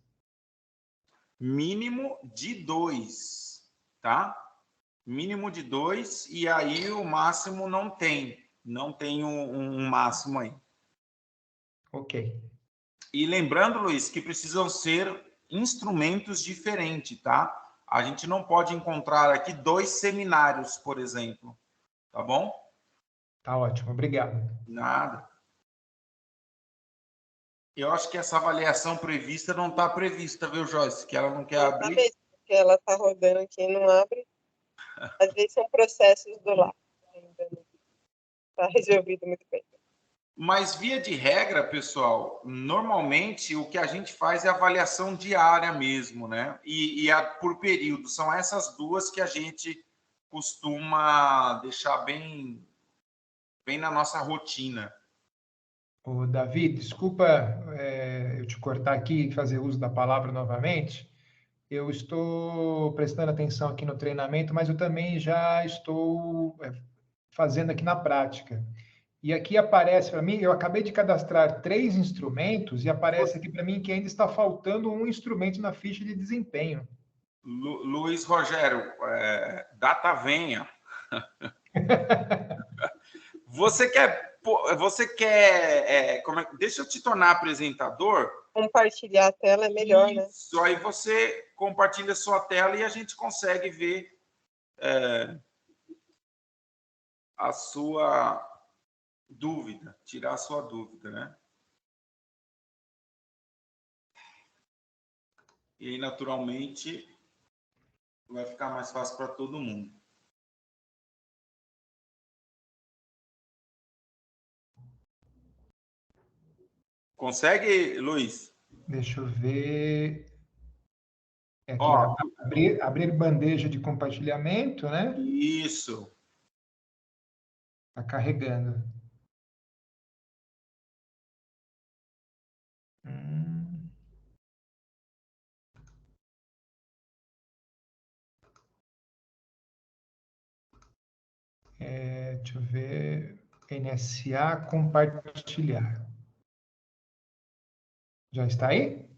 Mínimo de 2, tá? Mínimo de 2, e aí o máximo não tem. Não tem um máximo aí. Ok. E lembrando, Luiz, que precisam ser instrumentos diferentes, tá? A gente não pode encontrar aqui 2 seminários, por exemplo. Tá bom? Tá ótimo, obrigado. Nada. Eu acho que essa avaliação prevista não está prevista, viu, Joyce? Que ela não quer Não, abrir. tá mesmo, porque ela está rodando aqui e não abre. Às vezes são processos do lado. Ainda não está resolvido muito bem. Mas, via de regra, pessoal, normalmente o que a gente faz é avaliação diária mesmo, né? E por período. São essas 2 que a gente costuma deixar bem na nossa rotina. Ô, Davi, desculpa eu te cortar aqui e fazer uso da palavra novamente. Eu estou prestando atenção aqui no treinamento, mas eu também já estou fazendo aqui na prática. E aqui aparece para mim, eu acabei de cadastrar 3 instrumentos e aparece aqui para mim que ainda está faltando um instrumento na ficha de desempenho. Luiz Rogério, data venha. Você quer deixa eu te tornar apresentador. Compartilhar a tela é melhor, né? Isso, aí você compartilha sua tela e a gente consegue ver a sua dúvida, tirar a sua dúvida, né? E aí, naturalmente, vai ficar mais fácil para todo mundo. Consegue, Luiz? Deixa eu ver. Aqui, Ó, abrir bandeja de compartilhamento, né? isso. Está carregando. Deixa eu ver. NSA compartilhar. Já está aí?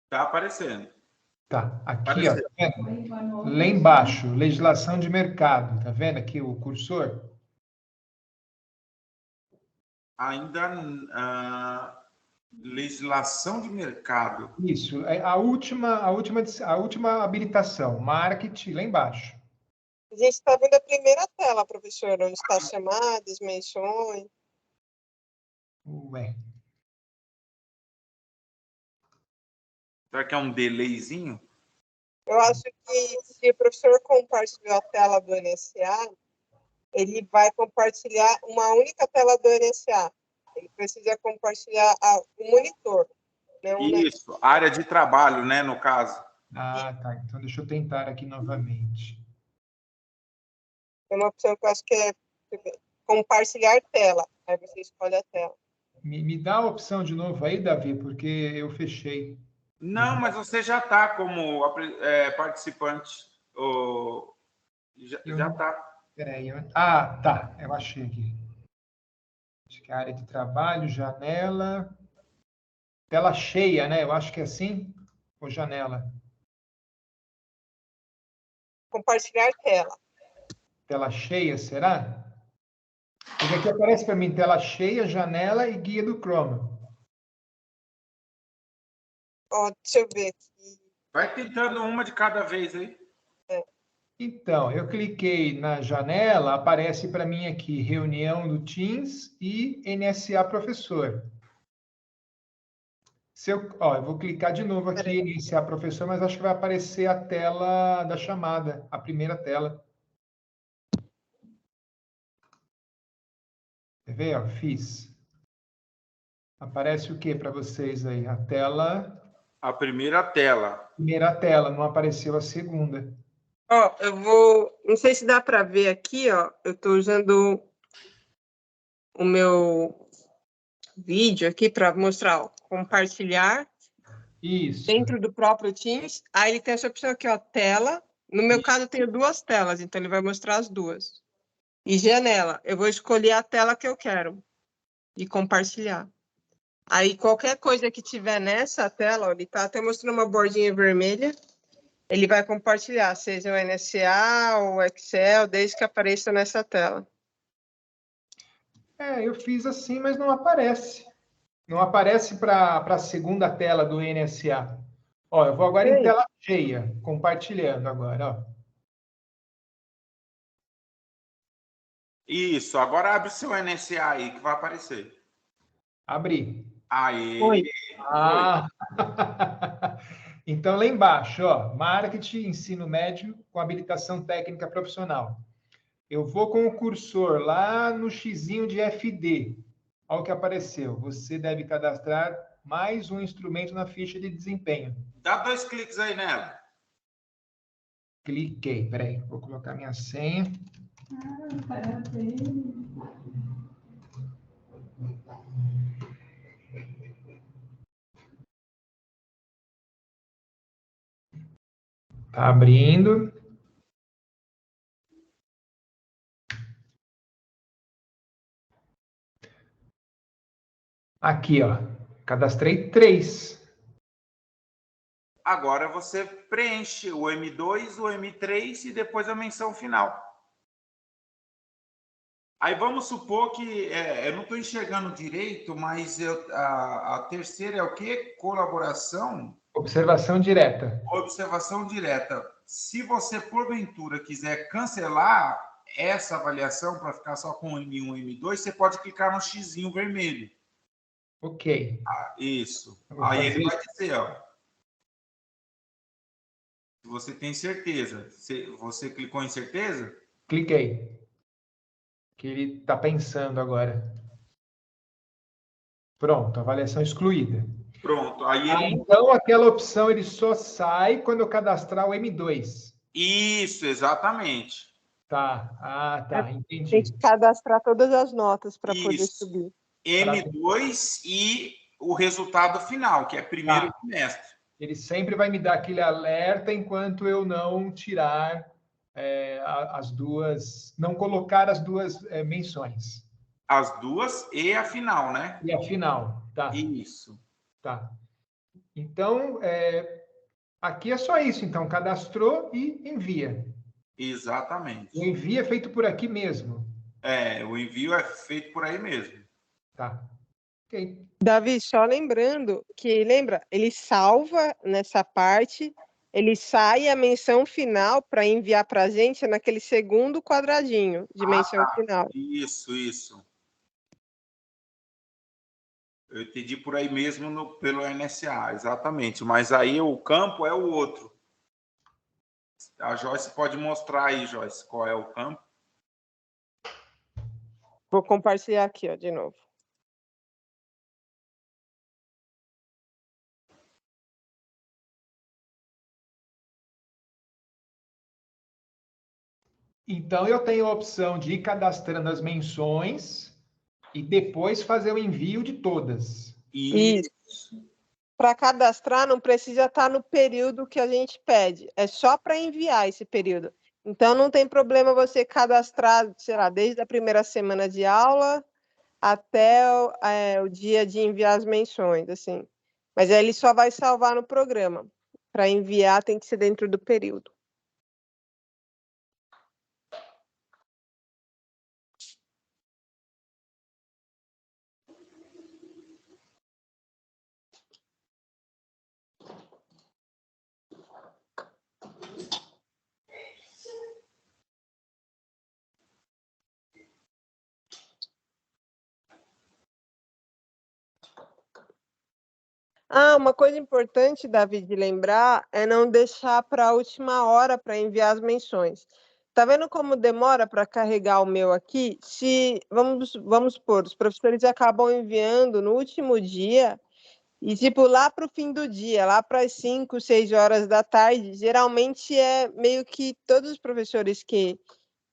Tá aparecendo. Tá. Aqui, ó, Apareceu. tá vendo? Lá embaixo, legislação de mercado. Tá vendo aqui o cursor? Ainda legislação de mercado. Isso, a última habilitação, marketing, lá embaixo. A gente está vendo a primeira tela, professor, onde está as chamadas, menções. Ué. Será que é um delayzinho? Eu acho que se o professor compartilhou a tela do NSA, ele vai compartilhar uma única tela do NSA. Ele precisa compartilhar o monitor. Não, Isso, área de trabalho, né, no caso. Ah, tá. Então deixa eu tentar aqui novamente. é uma opção que eu acho que é compartilhar tela. Aí você escolhe a tela. Me dá a opção de novo aí, Davi, porque eu fechei. Não, mas você já está como participante. Já está. Peraí. Ah, tá. Eu achei aqui. Acho que é a área de trabalho, janela. Tela cheia, né? Eu acho que é assim. Ou janela? Compartilhar tela. Tela cheia, será? Porque aqui aparece para mim tela cheia, janela e guia do Chrome. Ó, deixa eu ver aqui. Vai tentando uma de cada vez aí. Então, eu cliquei na janela, aparece para mim aqui reunião do Teams e NSA Professor. Eu vou clicar de novo aqui em NSA Professor, mas acho que vai aparecer a tela da chamada, a primeira tela. Quer ver? Ó, fiz. Aparece o que para vocês aí? A tela. A primeira tela. Primeira tela, não apareceu a segunda. Ó, eu vou... Não sei se dá para ver aqui, ó. Eu estou usando o meu vídeo aqui para mostrar, ó, compartilhar Isso. dentro do próprio Teams. Aí ele tem essa opção aqui, ó, tela. No meu caso, eu tenho duas telas, então ele vai mostrar as duas. E janela, eu vou escolher a tela que eu quero e compartilhar. Aí, qualquer coisa que tiver nessa tela, ó, ele está até mostrando uma bordinha vermelha, ele vai compartilhar, seja o NSA ou o Excel, desde que apareça nessa tela. Eu fiz assim, mas não aparece. Não aparece para a segunda tela do NSA. Ó, eu vou agora em tela cheia, compartilhando agora, ó. Isso, agora abre seu NSA aí que vai aparecer. Abri. Aí. Oi. Ah! Então, lá embaixo, ó, marketing, ensino médio com habilitação técnica profissional. Eu vou com o cursor lá no xizinho de FD. Olha o que apareceu. Você deve cadastrar mais um instrumento na ficha de desempenho. Dá 2 cliques aí nela. Cliquei. Peraí, vou colocar minha senha. Tá abrindo. Aqui, ó. Cadastrei 3. Agora você preenche o M2, o M3 e depois a menção final. Aí vamos supor que eu não estou enxergando direito, mas a terceira é o quê? Colaboração? Observação direta. Observação direta. Se você, porventura, quiser cancelar essa avaliação para ficar só com M1 e M2, você pode clicar no xizinho vermelho. Ok. Isso. Eu vou Aí fazer ele vai dizer, ó. Se você tem certeza. Você clicou em certeza? Cliquei. Que ele está pensando agora. Pronto, avaliação excluída. Pronto. Aí ele... Então, aquela opção ele só sai quando eu cadastrar o M2. Isso, exatamente. Tá. Ah, tá. Entendi. Tem que cadastrar todas as notas para poder Isso. subir. M2 e o resultado final, que é primeiro trimestre. Ele sempre vai me dar aquele alerta enquanto eu não tirar as duas, não colocar as duas menções. As duas e a final, né? E a final, tá? Isso. Tá. Então, aqui é só isso. Então, cadastrou e envia. Exatamente. O envio é feito por aqui mesmo. O envio é feito por aí mesmo. Tá. Ok. Davi, só lembrando que, lembra, ele salva nessa parte, ele sai a menção final para enviar para a gente naquele segundo quadradinho de menção final. Isso. Eu entendi por aí mesmo pelo NSA, exatamente. Mas aí o campo é o outro. A Joyce pode mostrar aí, Joyce, qual é o campo. Vou compartilhar aqui, ó, de novo. Então, eu tenho a opção de ir cadastrando as menções e depois fazer o envio de todas. Isso. para cadastrar não precisa estar no período que a gente pede, é só para enviar esse período. Então, não tem problema você cadastrar, sei lá, desde a primeira semana de aula até o dia de enviar as menções, assim. Mas aí ele só vai salvar no programa. Para enviar tem que ser dentro do período. Ah, uma coisa importante, Davi, de lembrar é não deixar para a última hora para enviar as menções. Tá vendo como demora para carregar o meu aqui? Se vamos supor, os professores acabam enviando no último dia e tipo lá para o fim do dia, lá para as 5, 6 horas da tarde, geralmente é meio que todos os professores que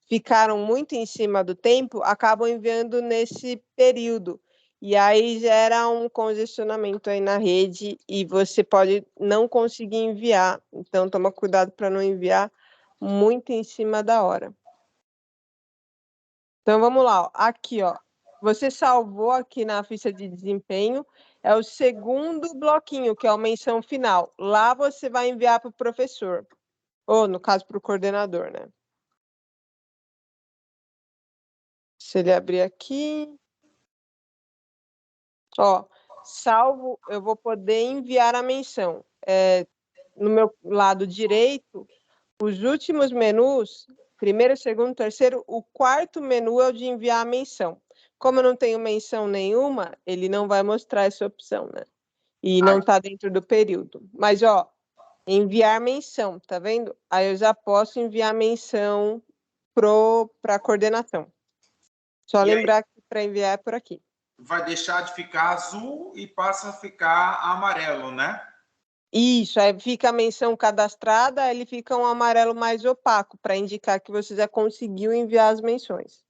ficaram muito em cima do tempo acabam enviando nesse período. E aí gera um congestionamento aí na rede e você pode não conseguir enviar. Então, toma cuidado para não enviar muito em cima da hora. Então, vamos lá. Ó. Aqui, ó. Você salvou aqui na ficha de desempenho. É o segundo bloquinho, que é a menção final. Lá você vai enviar para o professor. Ou, no caso, para o coordenador, né? Se ele abrir aqui... Ó, salvo, eu vou poder enviar a menção. No meu lado direito, os últimos menus, primeiro, segundo, terceiro, o quarto menu é o de enviar a menção. Como eu não tenho menção nenhuma, ele não vai mostrar essa opção, né? E não está dentro do período. Mas, ó, enviar menção, tá vendo? Aí eu já posso enviar menção para a coordenação. Só lembrar que para enviar é por aqui. Vai deixar de ficar azul e passa a ficar amarelo, né? Isso, aí fica a menção cadastrada, aí ele fica um amarelo mais opaco, para indicar que você já conseguiu enviar as menções.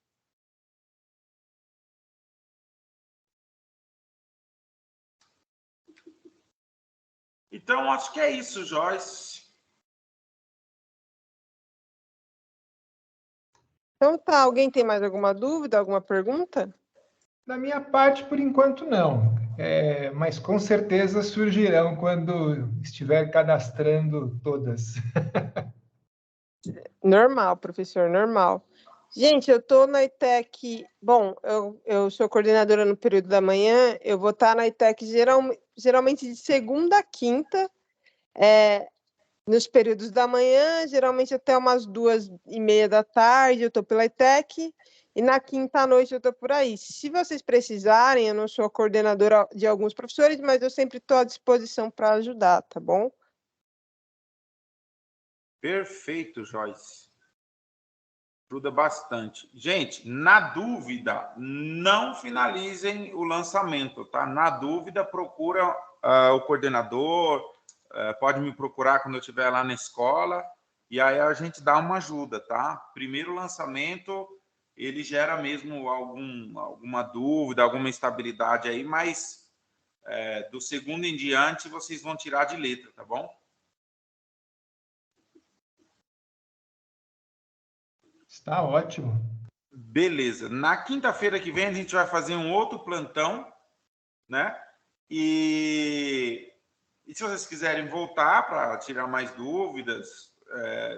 Então, acho que é isso, Joyce. Então tá, alguém tem mais alguma dúvida, alguma pergunta? Da minha parte, por enquanto, não. Mas com certeza surgirão quando estiver cadastrando todas. Normal, professor, normal. Gente, eu estou na ITEC. Bom, eu sou coordenadora no período da manhã, eu vou estar na ITEC geralmente de segunda a quinta, nos períodos da manhã, geralmente até umas 2h30 da tarde, eu estou pela ITEC. E na quinta à noite eu estou por aí. Se vocês precisarem, eu não sou a coordenadora de alguns professores, mas eu sempre estou à disposição para ajudar, tá bom? Perfeito, Joyce. Ajuda bastante. Gente, na dúvida, não finalizem o lançamento, tá? Na dúvida, procura o coordenador, pode me procurar quando eu estiver lá na escola, e aí a gente dá uma ajuda, tá? Primeiro lançamento, ele gera mesmo alguma dúvida, alguma instabilidade aí, mas do segundo em diante vocês vão tirar de letra, tá bom? Está ótimo. Beleza. Na quinta-feira que vem a gente vai fazer um outro plantão, né? E se vocês quiserem voltar para tirar mais dúvidas,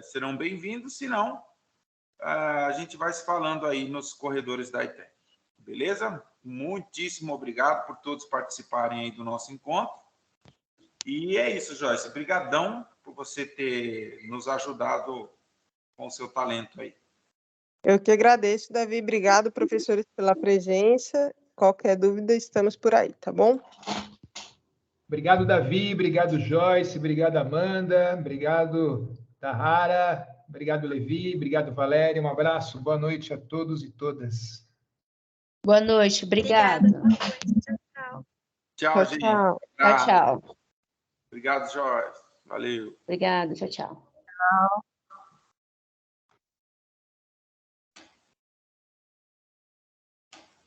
serão bem-vindos. Se não, a gente vai se falando aí nos corredores da ITEC. Beleza? Muitíssimo obrigado por todos participarem aí do nosso encontro. E é isso, Joyce. Obrigadão por você ter nos ajudado com o seu talento aí. Eu que agradeço, Davi. Obrigado, professores, pela presença. Qualquer dúvida, estamos por aí, tá bom? Obrigado, Davi. Obrigado, Joyce. Obrigado, Amanda. Obrigado, Tahara. Obrigado, Levi. Obrigado, Valéria. Um abraço. Boa noite a todos e todas. Boa noite, obrigada. Tchau. Tchau, gente. Tchau. Tchau, tchau. Obrigado, Joyce. Valeu. Obrigada, tchau, tchau. Tchau.